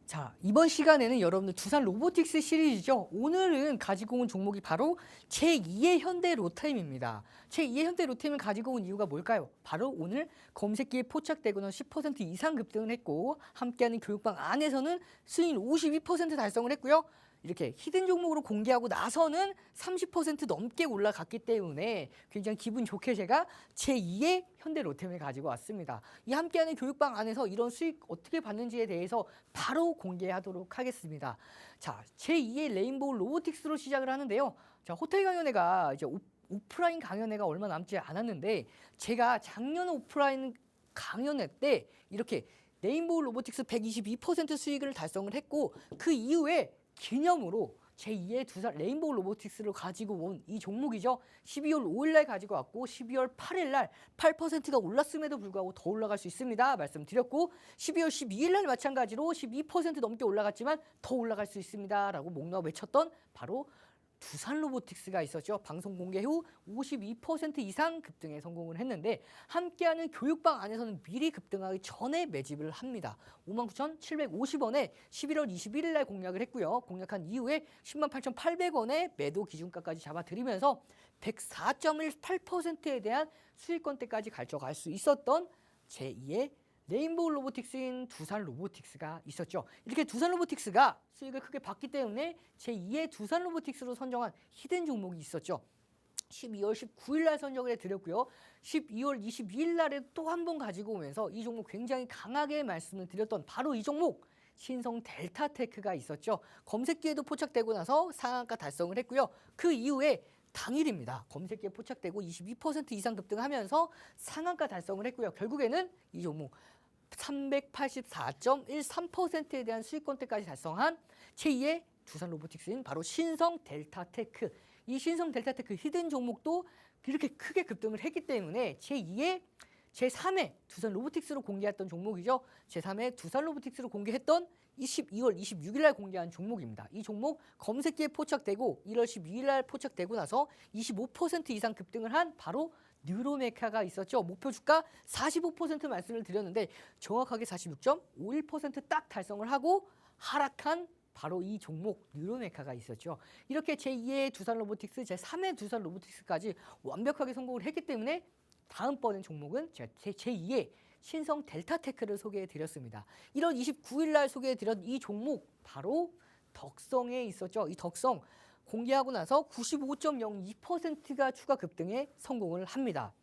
자, 이번 시간에는 여러분들 두산 로보틱스 시리즈죠. 오늘은 가지고 온 종목이 바로 제2의 현대 로템입니다. 제2의 현대 로템을 가지고 온 이유가 뭘까요? 바로 오늘 검색기에 포착되고는 10% 이상 급등을 했고 함께하는 교육방 안에서는 수익 52% 달성을 했고요. 이렇게 히든 종목으로 공개하고 나서는 30% 넘게 올라갔기 때문에 굉장히 기분 좋게 제가 제2의 현대 로템을 가지고 왔습니다. 이 함께하는 교육방 안에서 이런 수익 어떻게 받는지에 대해서 바로 공개하도록 하겠습니다. 자, 제2의 레인보우 로보틱스로 시작을 하는데요. 자, 호텔 강연회가 이제 오프라인 강연회가 얼마 남지 않았는데 제가 작년 오프라인 강연회 때 이렇게 레인보우 로보틱스 122% 수익을 달성을 했고 그 이후에 기념으로 제2의 두산 레인보우 로보틱스를 가지고 온 이 종목이죠. 12월 5일 날 가지고 왔고 12월 8일 날 8%가 올랐음에도 불구하고 더 올라갈 수 있습니다. 말씀드렸고 12월 12일 날 마찬가지로 12% 넘게 올라갔지만 더 올라갈 수 있습니다라고 목 놓아 외쳤던 바로 두산 로보틱스가 있었죠. 방송 공개 후 52% 이상 급등에 성공을 했는데 함께하는 교육방 안에서는 미리 급등하기 전에 매집을 합니다. 59,750원에 11월 21일 날 공략을 했고요. 공략한 이후에 108,800원에 매도 기준가까지 잡아드리면서 104.18%에 대한 수익권대까지 가져갈 수 있었던 제2의 레인보우 로보틱스인 두산 로보틱스가 있었죠. 이렇게 두산 로보틱스가 수익을 크게 봤기 때문에 제2의 두산 로보틱스로 선정한 히든 종목이 있었죠. 12월 19일 날 선정을 해드렸고요. 12월 22일 날에 또 한 번 가지고 오면서 이 종목 굉장히 강하게 말씀을 드렸던 바로 이 종목 신성 델타테크가 있었죠. 검색기에도 포착되고 나서 상한가 달성을 했고요. 그 이후에 당일입니다. 검색기에 포착되고 22% 이상 급등하면서 상한가 달성을 했고요. 결국에는 이 종목 384.13%에 대한 수익권대까지 달성한 제2의 두산 로보틱스인 바로 신성 델타테크. 이 신성 델타테크 히든 종목도 이렇게 크게 급등을 했기 때문에 제2의 제3회 두산 로보틱스로 공개했던 종목이죠. 제3회 두산 로보틱스로 공개했던 12월 26일 날 공개한 종목입니다. 이 종목 검색기에 포착되고 1월 12일 날 포착되고 나서 25% 이상 급등을 한 바로 뉴로메카가 있었죠. 목표 주가 45% 말씀을 드렸는데 정확하게 46.51% 딱 달성을 하고 하락한 바로 이 종목 뉴로메카가 있었죠. 이렇게 제2의 두산 로보틱스, 제3의 두산 로보틱스까지 완벽하게 성공을 했기 때문에 다음번엔 종목은 제가 제2의 신성 델타테크를 소개해드렸습니다. 1월 29일 날 소개해드렸 이 종목 바로 덕성에 있었죠. 이 덕성 공개하고 나서 95.02%가 추가 급등에 성공을 합니다.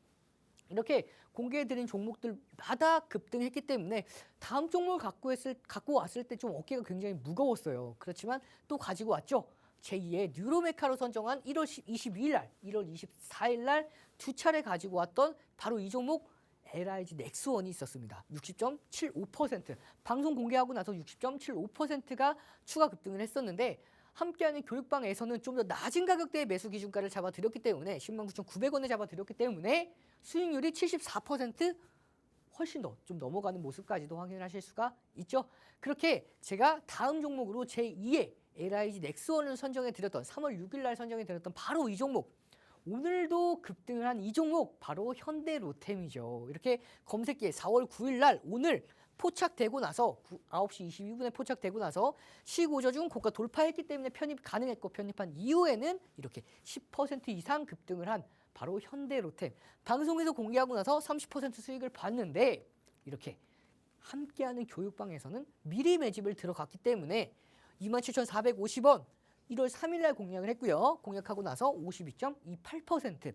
이렇게 공개해드린 종목들마다 급등했기 때문에 다음 종목을 갖고 왔을 때 좀 어깨가 굉장히 무거웠어요. 그렇지만 또 가지고 왔죠. 제2의 뉴로메카로 선정한 1월 22일 날, 1월 24일 날 두 차례 가지고 왔던 바로 이 종목 LIG 넥스원이 있었습니다. 60.75%. 방송 공개하고 나서 60.75%가 추가 급등을 했었는데 함께하는 교육방에서는 좀 더 낮은 가격대의 매수 기준가를 잡아드렸기 때문에 109,900원에 잡아드렸기 때문에 수익률이 74% 훨씬 더 좀 넘어가는 모습까지도 확인하실 수가 있죠. 그렇게 제가 다음 종목으로 제2의 LIG 넥스원을 선정해드렸던 3월 6일 날 선정해드렸던 바로 이 종목 오늘도 급등을 한 이 종목 바로 현대로템이죠. 이렇게 검색기에 4월 9일 날 오늘 포착되고 나서 9시 22분에 포착되고 나서 시고저중 고가 돌파했기 때문에 편입 가능했고 편입한 이후에는 이렇게 10% 이상 급등을 한 바로 현대로템. 방송에서 공개하고 나서 30% 수익을 봤는데 이렇게 함께하는 교육방에서는 미리 매집을 들어갔기 때문에 27,450원 1월 3일 날 공략을 했고요. 공략하고 나서 52.28%.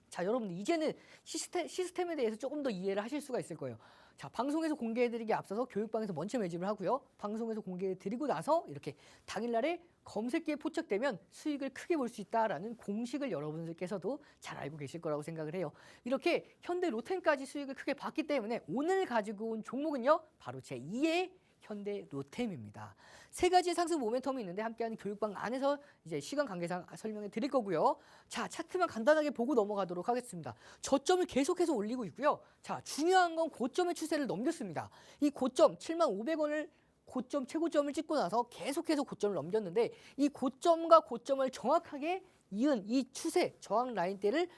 자, 여러분들 이제는 시스템에 대해서 조금 더 이해를 하실 수가 있을 거예요. 자, 방송에서 공개해드리기 앞서서 교육방에서 먼저 매집을 하고요. 방송에서 공개해드리고 나서 이렇게 당일날에 검색기에 포착되면 수익을 크게 볼 수 있다라는 공식을 여러분들께서도 잘 알고 계실 거라고 생각을 해요. 이렇게 현대로템까지 수익을 크게 봤기 때문에 오늘 가지고 온 종목은요. 바로 제2의 현대로템입니다. 세 가지 상승 모멘텀이 있는데 함께하는 교육방 안에서 이제 시간 관계상 설명해 드릴 거고요. 자, 차트만 간단하게 보고 넘어가도록 하겠습니다. 저점을 계속해서 올리고 있고요. 자, 중요한 건 고점의 추세를 넘겼습니다. 이 고점 75,000원을 고점 최고점을 찍고 나서 계속해서 고점을 넘겼는데 이 고점과 고점을 정확하게 이은 이 추세 저항 라인대를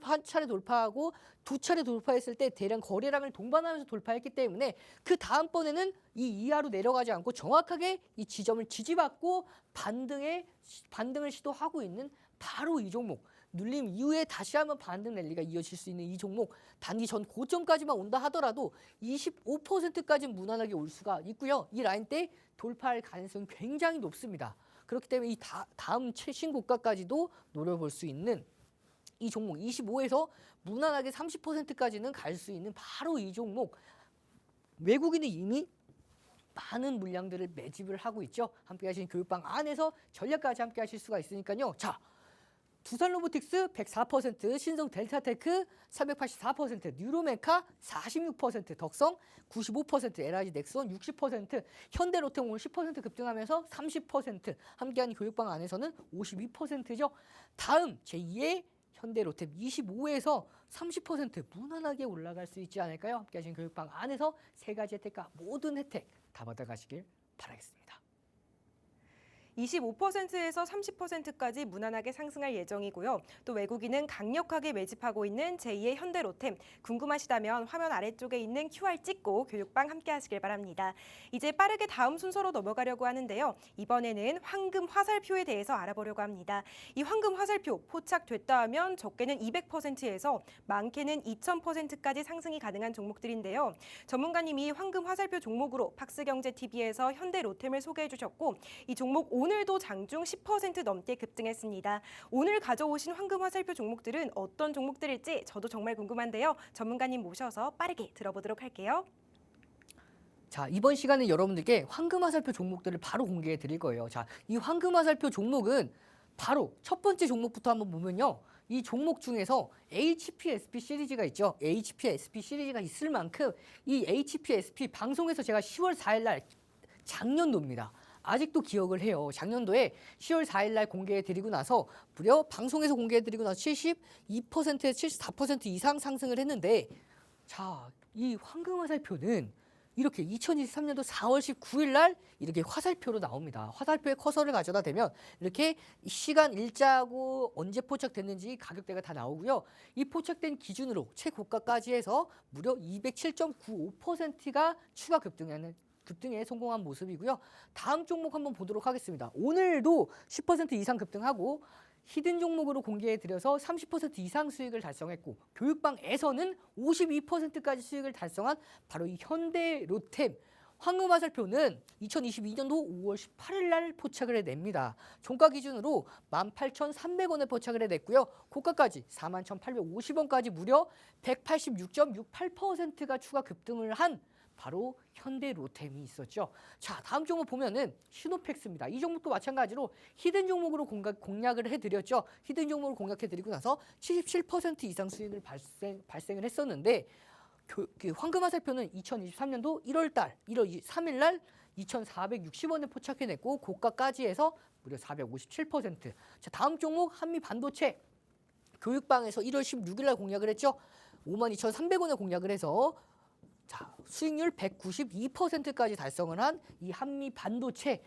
한 차례 돌파하고 두 차례 돌파했을 때 대량 거래량을 동반하면서 돌파했기 때문에 그 다음번에는 이 이하로 내려가지 않고 정확하게 이 지점을 지지받고 반등을 시도하고 있는 바로 이 종목. 눌림 이후에 다시 한번 반등 랠리가 이어질 수 있는 이 종목. 단기 전 고점까지만 온다 하더라도 25%까지 무난하게 올 수가 있고요. 이 라인대 돌파할 가능성이 굉장히 높습니다. 그렇기 때문에 이 다음 최신 고가까지도 노려볼 수 있는 이 종목 25에서 무난하게 30%까지는 갈 수 있는 바로 이 종목. 외국인은 이미 많은 물량들을 매집을 하고 있죠. 함께 하신 교육방 안에서 전략까지 함께 하실 수가 있으니까요. 자, 두산로보틱스 104%, 신성 델타테크 384%, 뉴로메카 46%, 덕성 95%, LIG 넥스원 60%, 현대로템 오늘 10% 급등하면서 30%, 함께하는 교육방 안에서는 52%죠. 다음 제2의 현대로템 25에서 30% 무난하게 올라갈 수 있지 않을까요? 함께하신 교육방 안에서 세 가지 혜택과 모든 혜택 다 받아가시길 바라겠습니다. 25%에서 30%까지 무난하게 상승할 예정이고요. 또 외국인은 강력하게 매집하고 있는 제2의 현대로템. 궁금하시다면 화면 아래쪽에 있는 QR 찍고 교육방 함께 하시길 바랍니다. 이제 빠르게 다음 순서로 넘어가려고 하는데요. 이번에는 황금 화살표에 대해서 알아보려고 합니다. 이 황금 화살표 포착됐다 하면 적게는 200%에서 많게는 2000%까지 상승이 가능한 종목들인데요. 전문가님이 황금 화살표 종목으로 팍스경제TV에서 현대로템을 소개해 주셨고 이 종목 오늘도 장중 10% 넘게 급등했습니다. 오늘 가져오신 황금 화살표 종목들은 어떤 종목들일지 저도 정말 궁금한데요. 전문가님 모셔서 빠르게 들어보도록 할게요. 자, 이번 시간에 여러분들께 황금 화살표 종목들을 바로 공개해 드릴 거예요. 자, 이 황금 화살표 종목은 바로 첫 번째 종목부터 한번 보면요. 이 종목 중에서 HPSP 시리즈가 있죠. HPSP 시리즈가 있을 만큼 이 HPSP 방송에서 제가 10월 4일 날 작년도입니다. 아직도 기억을 해요. 작년도에 10월 4일 날 공개해드리고 나서 무려 방송에서 공개해드리고 나서 72%에서 74% 이상 상승을 했는데 자, 이 황금 화살표는 이렇게 2023년도 4월 19일 날 이렇게 화살표로 나옵니다. 화살표에 커서를 가져다 대면 이렇게 시간 일자하고 언제 포착됐는지 가격대가 다 나오고요. 이 포착된 기준으로 최고가까지 해서 무려 207.95%가 추가 급등에 성공한 모습이고요. 다음 종목 한번 보도록 하겠습니다. 오늘도 10% 이상 급등하고 히든 종목으로 공개해드려서 30% 이상 수익을 달성했고 교육방에서는 52%까지 수익을 달성한 바로 이 현대로템 황금 화살표는 2022년도 5월 18일 날 포착을 해냅니다. 종가 기준으로 18,300원에 포착을 해냈고요. 고가까지 41,850원까지 무려 186.68%가 추가 급등을 한 바로 현대로템이 있었죠. 자, 다음 종목 보면은 시노펙스입니다. 이 종목도 마찬가지로 히든 종목으로 공략을 해드렸죠. 히든 종목을 공략해드리고 나서 77% 이상 수익을 발생을 했었는데 그 황금 화살표는 2023년도 1월 3일 날 2,460원에 포착해냈고 고가까지 해서 무려 457%. 자, 다음 종목 한미반도체 교육방에서 1월 16일 날 공략을 했죠. 52,300원에 공략을 해서 자, 수익률 192%까지 달성을 한 이 한미 반도체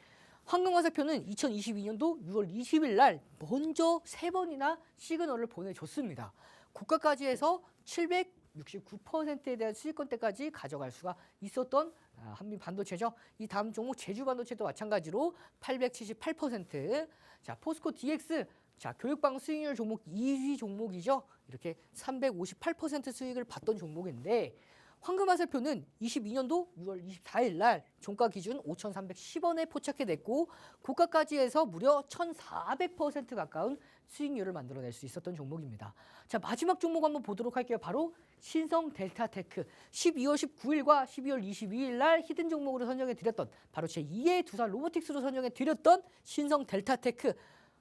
황금화살표는 2022년도 6월 20일 날 먼저 3번이나 시그널을 보내줬습니다. 고가까지 해서 769%에 대한 수익권대까지 가져갈 수가 있었던 한미 반도체죠. 이 다음 종목 제주 반도체도 마찬가지로 878%. 자, 포스코 DX. 자, 교육방 수익률 종목 2위 종목이죠. 이렇게 358% 수익을 봤던 종목인데 황금화살표는 22년도 6월 24일 날 종가 기준 5,310원에 포착해 냈고 고가까지 해서 무려 1,400% 가까운 수익률을 만들어낼 수 있었던 종목입니다. 자, 마지막 종목 한번 보도록 할게요. 바로 신성 델타테크. 12월 19일과 12월 22일 날 히든 종목으로 선정해 드렸던 바로 제2의 두산 로보틱스로 선정해 드렸던 신성 델타테크.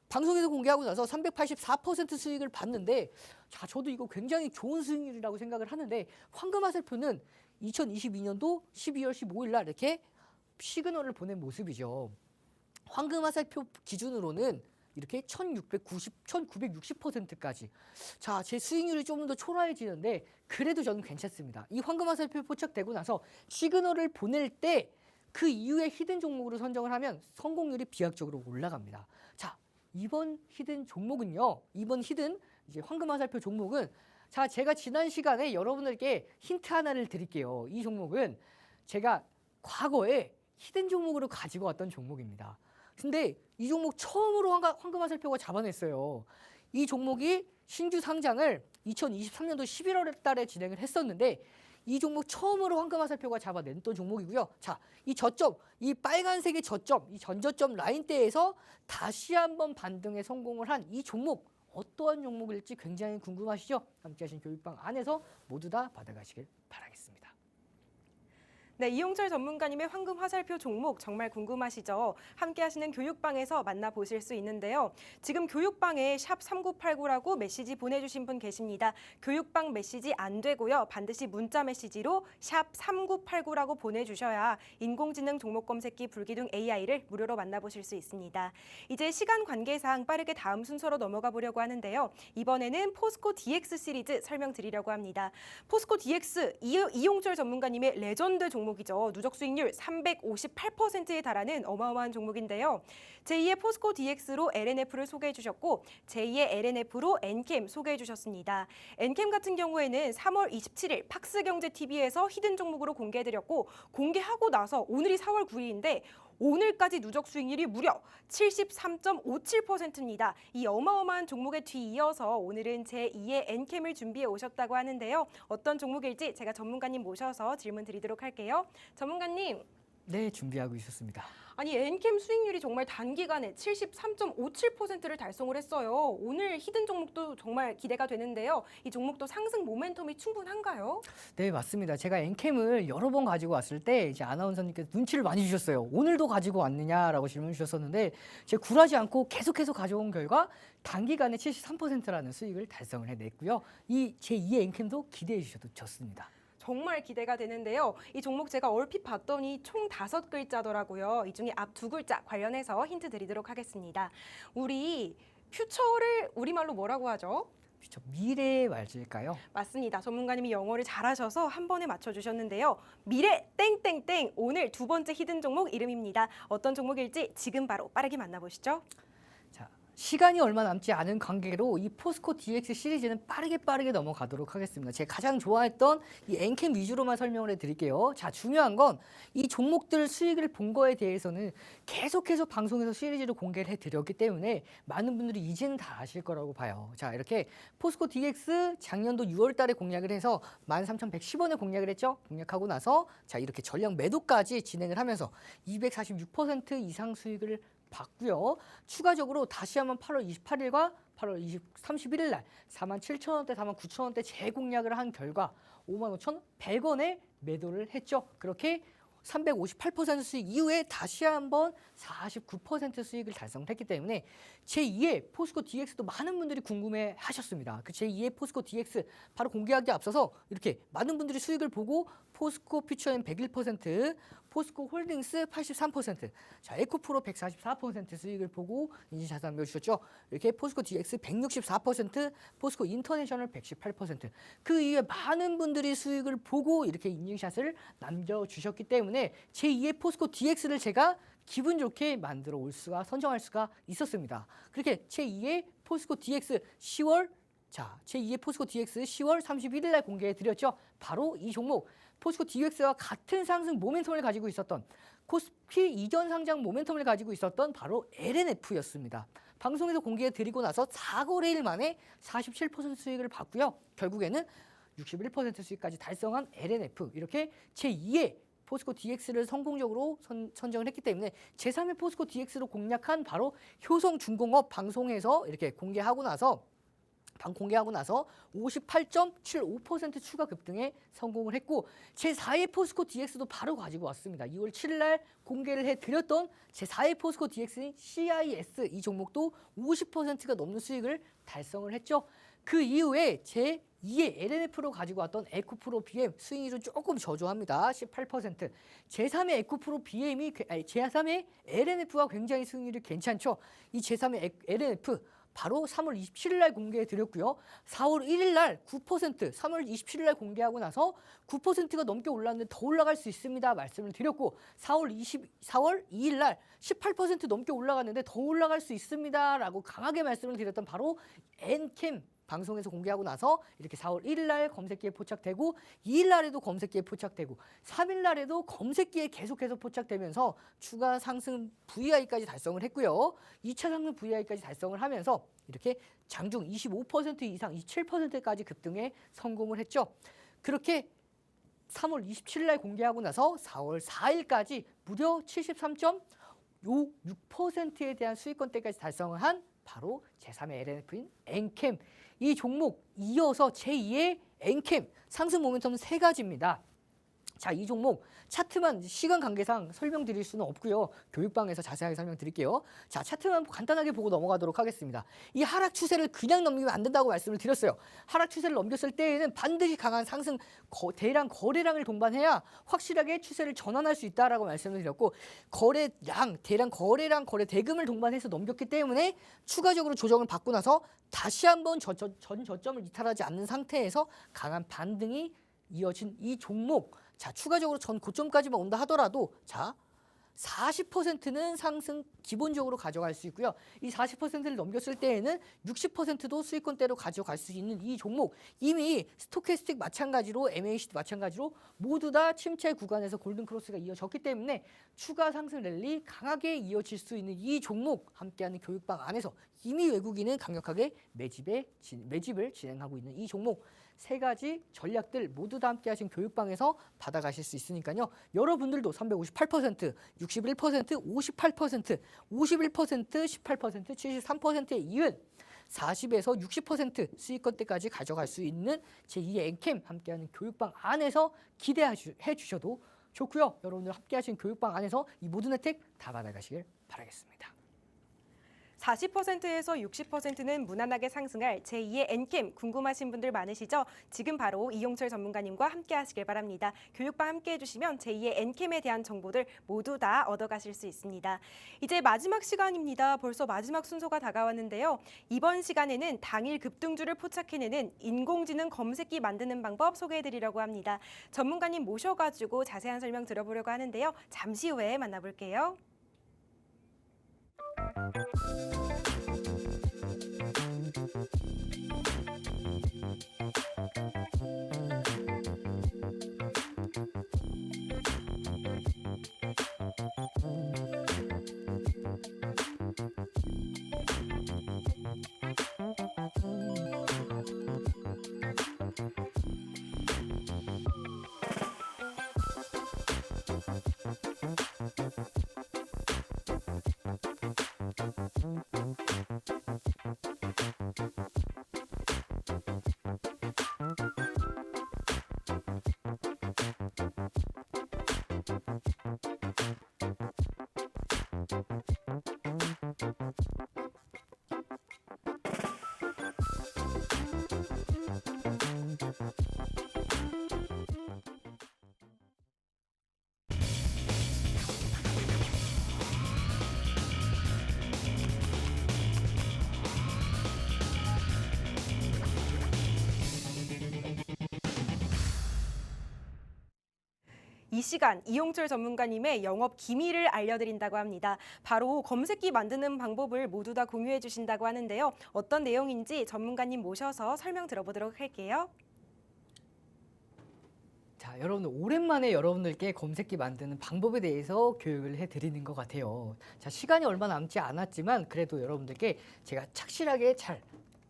방송에서 공개하고 나서 384% 수익을 봤는데 자, 저도 이거 굉장히 좋은 수익률이라고 생각을 하는데 황금화살표는 2022년도 12월 15일 날 이렇게 시그널을 보낸 모습이죠. 황금화살표 기준으로는 이렇게 1960%까지. 자, 제 수익률이 좀 더 초라해지는데 그래도 저는 괜찮습니다. 이 황금화살표 포착되고 나서 시그널을 보낼 때 그 이후에 히든 종목으로 선정을 하면 성공률이 비약적으로 올라갑니다. 자, 이번 히든 종목은요. 이번 히든 이제 황금화살표 종목은 자, 제가 지난 시간에 여러분들께 힌트 하나를 드릴게요. 이 종목은 제가 과거에 히든 종목으로 가지고 왔던 종목입니다. 근데 이 종목 처음으로 황금화살표가 잡아냈어요. 이 종목이 신규 상장을 2023년도 11월 달에 진행을 했었는데 이 종목 처음으로 황금화살표가 잡아냈던 종목이고요. 자, 이 저점, 이 빨간색의 저점, 이 전저점 라인대에서 다시 한번 반등에 성공을 한 이 종목 어떠한 종목일지 굉장히 궁금하시죠? 함께 하신 교육방 안에서 모두 다 받아가시길 바라겠습니다. 네, 이용철 전문가님의 황금 화살표 종목 정말 궁금하시죠? 함께 하시는 교육방에서 만나보실 수 있는데요. 지금 교육방에 샵 3989라고 메시지 보내주신 분 계십니다. 교육방 메시지 안 되고요. 반드시 문자 메시지로 샵 3989라고 보내주셔야 인공지능 종목 검색기 불기둥 AI를 무료로 만나보실 수 있습니다. 이제 시간 관계상 빠르게 다음 순서로 넘어가 보려고 하는데요. 이번에는 포스코 DX 시리즈 설명드리려고 합니다. 포스코 DX 이용철 전문가님의 레전드 종목이죠. 누적 수익률 358%에 달하는 어마어마한 종목인데요. 제2의 포스코 DX로 LNF를 소개해 주셨고 제2의 LNF로 엔캠 소개해 주셨습니다. 엔캠 같은 경우에는 3월 27일 팍스경제TV에서 히든 종목으로 공개해드렸고 공개하고 나서 오늘이 4월 9일인데 오늘까지 누적 수익률이 무려 73.57%입니다. 이 어마어마한 종목에 뒤이어서 오늘은 제2의 엔캠을 준비해 오셨다고 하는데요. 어떤 종목일지 제가 전문가님 모셔서 질문 드리도록 할게요. 전문가님. 네, 준비하고 있었습니다. 아니 엔캠 수익률이 정말 단기간에 73.57%를 달성을 했어요. 오늘 히든 종목도 정말 기대가 되는데요. 이 종목도 상승 모멘텀이 충분한가요? 네, 맞습니다. 제가 엔캠을 여러 번 가지고 왔을 때 이제 아나운서님께서 눈치를 많이 주셨어요. 오늘도 가지고 왔느냐라고 질문 주셨었는데 제가 굴하지 않고 계속해서 가져온 결과 단기간에 73%라는 수익을 달성을 해냈고요. 이 제2의 엔캠도 기대해 주셔도 좋습니다. 정말 기대가 되는데요. 이 종목 제가 얼핏 봤더니 총 5글자더라고요. 이 중에 앞 2글자 관련해서 힌트 드리도록 하겠습니다. 우리 퓨처를 우리말로 뭐라고 하죠? 퓨처 미래의 말일까요? 맞습니다. 전문가님이 영어를 잘하셔서 한 번에 맞춰주셨는데요. 미래 땡땡땡 오늘 두 번째 히든 종목 이름입니다. 어떤 종목일지 지금 바로 빠르게 만나보시죠. 시간이 얼마 남지 않은 관계로 이 포스코 DX 시리즈는 빠르게 넘어가도록 하겠습니다. 제가 가장 좋아했던 이 엔캠 위주로만 설명을 해드릴게요. 자, 중요한 건 이 종목들 수익을 본 거에 대해서는 계속해서 방송에서 시리즈로 공개를 해드렸기 때문에 많은 분들이 이제는 다 아실 거라고 봐요. 자, 이렇게 포스코 DX 작년도 6월 달에 공략을 해서 13,110원에 공략을 했죠. 공략하고 나서 자, 이렇게 전량 매도까지 진행을 하면서 246% 이상 수익을 봤고요. 추가적으로 다시 한번 8월 28일과 8월 31일 날 47,000원대, 49,000원대 재공략을 한 결과 55,100원에 매도를 했죠. 그렇게 358% 수익 이후에 다시 한번 49% 수익을 달성했기 때문에 제2의 포스코 DX도 많은 분들이 궁금해 하셨습니다. 그 제2의 포스코 DX 바로 공개하기에 앞서서 이렇게 많은 분들이 수익을 보고 포스코 퓨처엔 101%, 포스코 홀딩스 83%, 자 에코프로 144% 수익을 보고 인증샷을 남겨주셨죠. 이렇게 포스코 DX 164%, 포스코 인터내셔널 118%. 그 이후에 많은 분들이 수익을 보고 이렇게 인증샷을 남겨주셨기 때문에 제2의 포스코 DX를 제가 기분 좋게 만들어 올 수가 선정할 수가 있었습니다. 그렇게 제2의 포스코 DX 10월 제2의 포스코 DX 10월 31일 날 공개해 드렸죠. 바로 이 종목 포스코 DX와 같은 상승 모멘텀을 가지고 있었던 코스피 이전 상장 모멘텀을 가지고 있었던 바로 LNF였습니다. 방송에서 공개해 드리고 나서 4거래일 만에 47% 수익을 봤고요. 결국에는 61% 수익까지 달성한 LNF 이렇게 제2의 포스코 DX를 성공적으로 선정을 했기 때문에 제3의 포스코 DX로 공략한 바로 효성중공업 방송에서 이렇게 공개하고 나서 58.75% 추가 급등에 성공을 했고 제4의 포스코 DX도 바로 가지고 왔습니다. 2월 7일 날 공개를 해드렸던 제4의 포스코 DX인 CIS 이 종목도 50%가 넘는 수익을 달성을 했죠. 그 이후에 제2의 LNF로 가지고 왔던 에코프로 BM 수익률은 조금 저조합니다. 18%. 제3의 에코프로 BM이 제3의 LNF가 굉장히 수익률이 괜찮죠. 이 제3의 LNF 바로 3월 27일 날 공개해 드렸고요. 4월 1일 날 9%, 3월 27일 날 공개하고 나서 9%가 넘게 올랐는데 더 올라갈 수 있습니다. 말씀을 드렸고 4월 2일 날 18% 넘게 올라갔는데 더 올라갈 수 있습니다라고 강하게 말씀을 드렸던 바로 엔캠 방송에서 공개하고 나서 이렇게 4월 1일 날 검색기에 포착되고 2일 날에도 검색기에 포착되고 3일 날에도 검색기에 계속해서 포착되면서 추가 상승 VI까지 달성을 했고요. 2차 상승 VI까지 달성을 하면서 이렇게 장중 25% 이상 27%까지 급등에 성공을 했죠. 그렇게 3월 27일 날 공개하고 나서 4월 4일까지 무려 73.56%에 대한 수익권대까지 달성을 한 바로 제3의 LNF인 엔캠 이 종목 이어서 제2의 엔캠 상승 모멘텀은 세 가지입니다. 자, 이 종목 차트만 시간 관계상 설명드릴 수는 없고요. 교육방에서 자세하게 설명드릴게요. 자, 차트만 간단하게 보고 넘어가도록 하겠습니다. 이 하락 추세를 그냥 넘기면 안 된다고 말씀을 드렸어요. 하락 추세를 넘겼을 때에는 반드시 강한 상승 대량 거래량을 동반해야 확실하게 추세를 전환할 수 있다라고 말씀을 드렸고 대량 거래량 거래 대금을 동반해서 넘겼기 때문에 추가적으로 조정을 받고 나서 다시 한번 전 저점을 이탈하지 않는 상태에서 강한 반등이 이어진 이 종목 자 추가적으로 전 고점까지만 온다 하더라도 자 40%는 상승 기본적으로 가져갈 수 있고요. 이 40%를 넘겼을 때에는 60%도 수익권대로 가져갈 수 있는 이 종목 이미 스토캐스틱 마찬가지로 MAC도 마찬가지로 모두 다 침체 구간에서 골든크로스가 이어졌기 때문에 추가 상승 랠리 강하게 이어질 수 있는 이 종목 함께하는 교육방 안에서 이미 외국인은 강력하게 매집을 진행하고 있는 이 종목 세 가지 전략들 모두 다 함께 하신 교육방에서 받아가실 수 있으니까요. 여러분들도 358%, 61%, 58%, 51%, 18%, 73%에 이은 40에서 60% 수익권대까지 가져갈 수 있는 제2의 엔캠 함께하는 교육방 안에서 기대해 주셔도 좋고요. 여러분들 함께 하신 교육방 안에서 이 모든 혜택 다 받아가시길 바라겠습니다. 40%에서 60%는 무난하게 상승할 제2의 엔캠 궁금하신 분들 많으시죠? 지금 바로 이용철 전문가님과 함께 하시길 바랍니다. 교육방 함께 해주시면 제2의 엔캠에 대한 정보들 모두 다 얻어가실 수 있습니다. 이제 마지막 시간입니다. 벌써 마지막 순서가 다가왔는데요. 이번 시간에는 당일 급등주를 포착해내는 인공지능 검색기 만드는 방법 소개해드리려고 합니다. 전문가님 모셔가지고 자세한 설명 들어보려고 하는데요. 잠시 후에 만나볼게요. 이 시간 이용철 전문가님의 영업 기밀을 알려드린다고 합니다. 바로 검색기 만드는 방법을 모두 다 공유해 주신다고 하는데요. 어떤 내용인지 전문가님 모셔서 설명 들어보도록 할게요. 자, 여러분들 오랜만에 여러분들께 검색기 만드는 방법에 대해서 교육을 해드리는 것 같아요. 자, 시간이 얼마 남지 않았지만 그래도 여러분들께 제가 착실하게 잘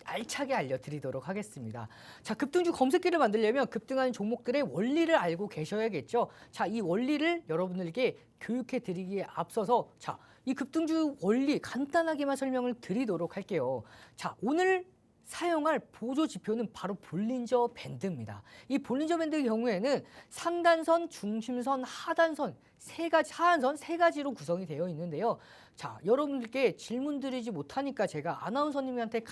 알차게 알려드리도록 하겠습니다. 자, 급등주 검색기를 만들려면 급등하는 종목들의 원리를 알고 계셔야겠죠. 자, 이 원리를 여러분들께 교육해 드리기에 앞서서 자, 이 급등주 원리 간단하게만 설명을 드리도록 할게요. 자, 오늘 사용할 보조 지표는 바로 볼린저 밴드입니다. 이 볼린저 밴드의 경우에는 상단선, 중심선, 하단선 하한선 세 가지로 구성이 되어 있는데요. 자, 여러분들께 질문 드리지 못하니까 제가 아나운서님한테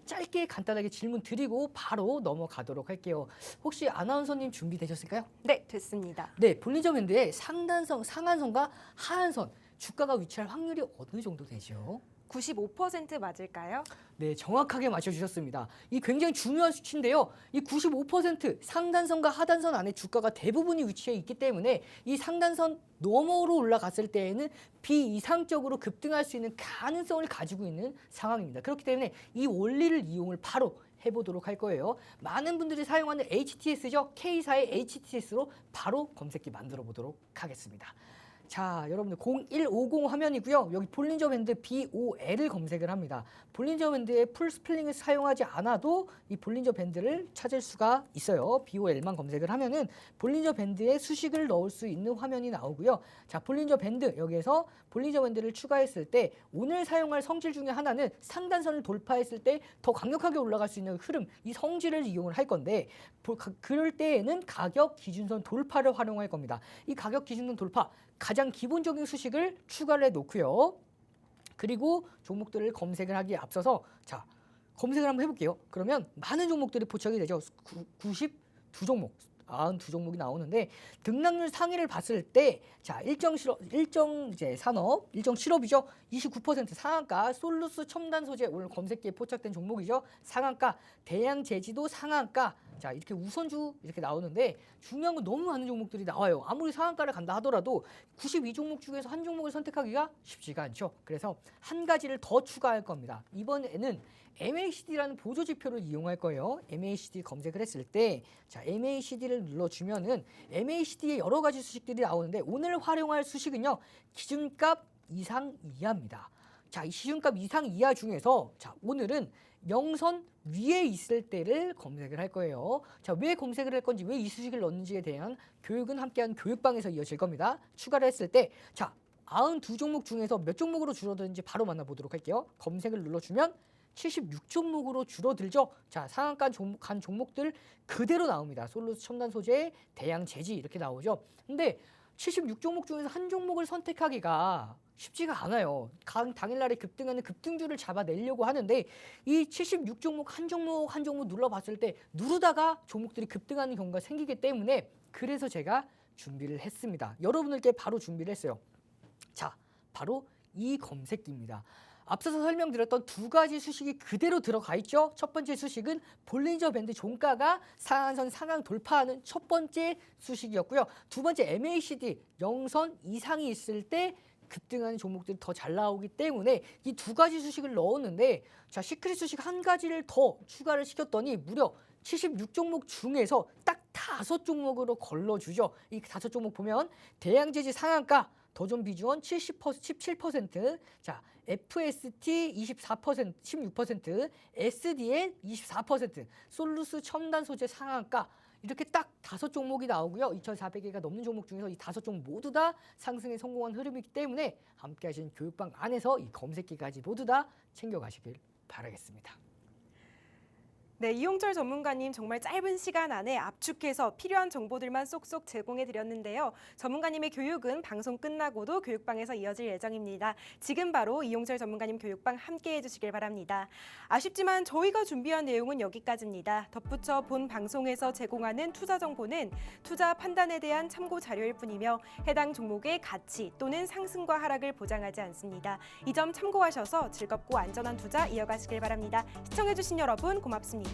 짧게 질문 드리고 바로 넘어가도록 할게요. 혹시 아나운서님 준비되셨을까요? 네, 됐습니다. 네, 볼린저 밴드의 상단선, 상한선과 하한선 주가가 위치할 확률이 어느 정도 되죠? 95% 맞을까요? 네, 정확하게 맞춰주셨습니다. 이 굉장히 중요한 수치인데요. 이 95% 상단선과 하단선 안에 주가가 대부분이 위치해 있기 때문에 이 상단선 너머로 올라갔을 때에는 비이상적으로 급등할 수 있는 가능성을 가지고 있는 상황입니다. 그렇기 때문에 이 원리를 이용을 바로 해보도록 할 거예요. 많은 분들이 사용하는 HTS죠. K사의 HTS로 바로 검색기 만들어 보도록 하겠습니다. 자, 여러분들 0150 화면이고요. 여기 볼린저 밴드 BOL을 검색을 합니다. 볼린저 밴드의 풀 스플링을 사용하지 않아도 이 볼린저 밴드를 찾을 수가 있어요. BOL만 검색을 하면은 볼린저 밴드에 수식을 넣을 수 있는 화면이 나오고요. 자, 볼린저 밴드 여기에서 볼린저 밴드를 추가했을 때 오늘 사용할 성질 중에 하나는 상단선을 돌파했을 때 더 강력하게 올라갈 수 있는 흐름, 이 성질을 이용을 할 건데 그럴 때에는 가격 기준선 돌파를 활용할 겁니다. 이 가격 기준선 돌파 가장 기본적인 수식을 추가를 해놓고요. 그리고 종목들을 검색을 하기에 앞서서 자, 검색을 한번 해볼게요. 그러면 많은 종목들이 포착이 되죠. 92종목. 92종목이 나오는데 등락률 상위를 봤을 때 자, 일정 산업, 일정 실업이죠. 29% 상한가, 솔루스 첨단 소재 오늘 검색기에 포착된 종목이죠. 상한가, 대양 제지도 상한가. 자, 이렇게 우선주 이렇게 나오는데 중요한 건 너무 많은 종목들이 나와요. 아무리 상한가를 간다 하더라도 92종목 중에서 한 종목을 선택하기가 쉽지가 않죠. 그래서 한 가지를 더 추가할 겁니다. 이번에는 MACD라는 보조 지표를 이용할 거예요. MACD 검색을 했을 때 자, MACD를 눌러주면은 MACD의 여러 가지 수식들이 나오는데 오늘 활용할 수식은요. 기준값 이상 이하입니다. 자, 이 기준값 이상 이하 중에서 자, 오늘은 0선 위에 있을 때를 검색을 할 거예요. 자, 왜 검색을 할 건지, 왜 이 수식을 넣는지에 대한 교육은 함께한 교육방에서 이어질 겁니다. 추가를 했을 때 자, 92종목 중에서 몇 종목으로 줄어드는지 바로 만나보도록 할게요. 검색을 눌러주면 76종목으로 줄어들죠. 자, 상한가 간 종목들 그대로 나옵니다. 솔루스 첨단 소재, 대양 제지 이렇게 나오죠. 근데 76종목 중에서 한 종목을 선택하기가 쉽지가 않아요. 당일날에 급등하는 급등주를 잡아내려고 하는데 이 76종목 한 종목 눌러봤을 때 누르다가 종목들이 급등하는 경우가 생기기 때문에 그래서 제가 준비를 했습니다. 여러분들께 바로 준비를 했어요. 자, 바로 이 검색기입니다. 앞서서 설명드렸던 두 가지 수식이 그대로 들어가 있죠. 첫 번째 수식은 볼린저 밴드 종가가 상한선 상향 돌파하는 첫 번째 수식이었고요. 두 번째 MACD 0선 이상이 있을 때 급등하는 종목들이 더 잘 나오기 때문에 이 두 가지 수식을 넣었는데 자, 시크릿 수식 한 가지를 더 추가를 시켰더니 무려 76종목 중에서 딱 5종목으로 걸러주죠. 이 5종목 보면 대양제지 상한가 더존 비주원 17%, 자, FST 24%, 16%, SDL 24%, 솔루스 첨단 소재 상한가 이렇게 딱 5종목이 나오고요. 2,400개가 넘는 종목 중에서 이 5종목 모두 다 상승에 성공한 흐름이기 때문에 함께 하신 교육방 안에서 이 검색기까지 모두 다 챙겨가시길 바라겠습니다. 네, 이용철 전문가님 정말 짧은 시간 안에 압축해서 필요한 정보들만 쏙쏙 제공해 드렸는데요. 전문가님의 교육은 방송 끝나고도 교육방에서 이어질 예정입니다. 지금 바로 이용철 전문가님 교육방 함께 해주시길 바랍니다. 아쉽지만 저희가 준비한 내용은 여기까지입니다. 덧붙여 본 방송에서 제공하는 투자 정보는 투자 판단에 대한 참고 자료일 뿐이며 해당 종목의 가치 또는 상승과 하락을 보장하지 않습니다. 이 점 참고하셔서 즐겁고 안전한 투자 이어가시길 바랍니다. 시청해주신 여러분 고맙습니다.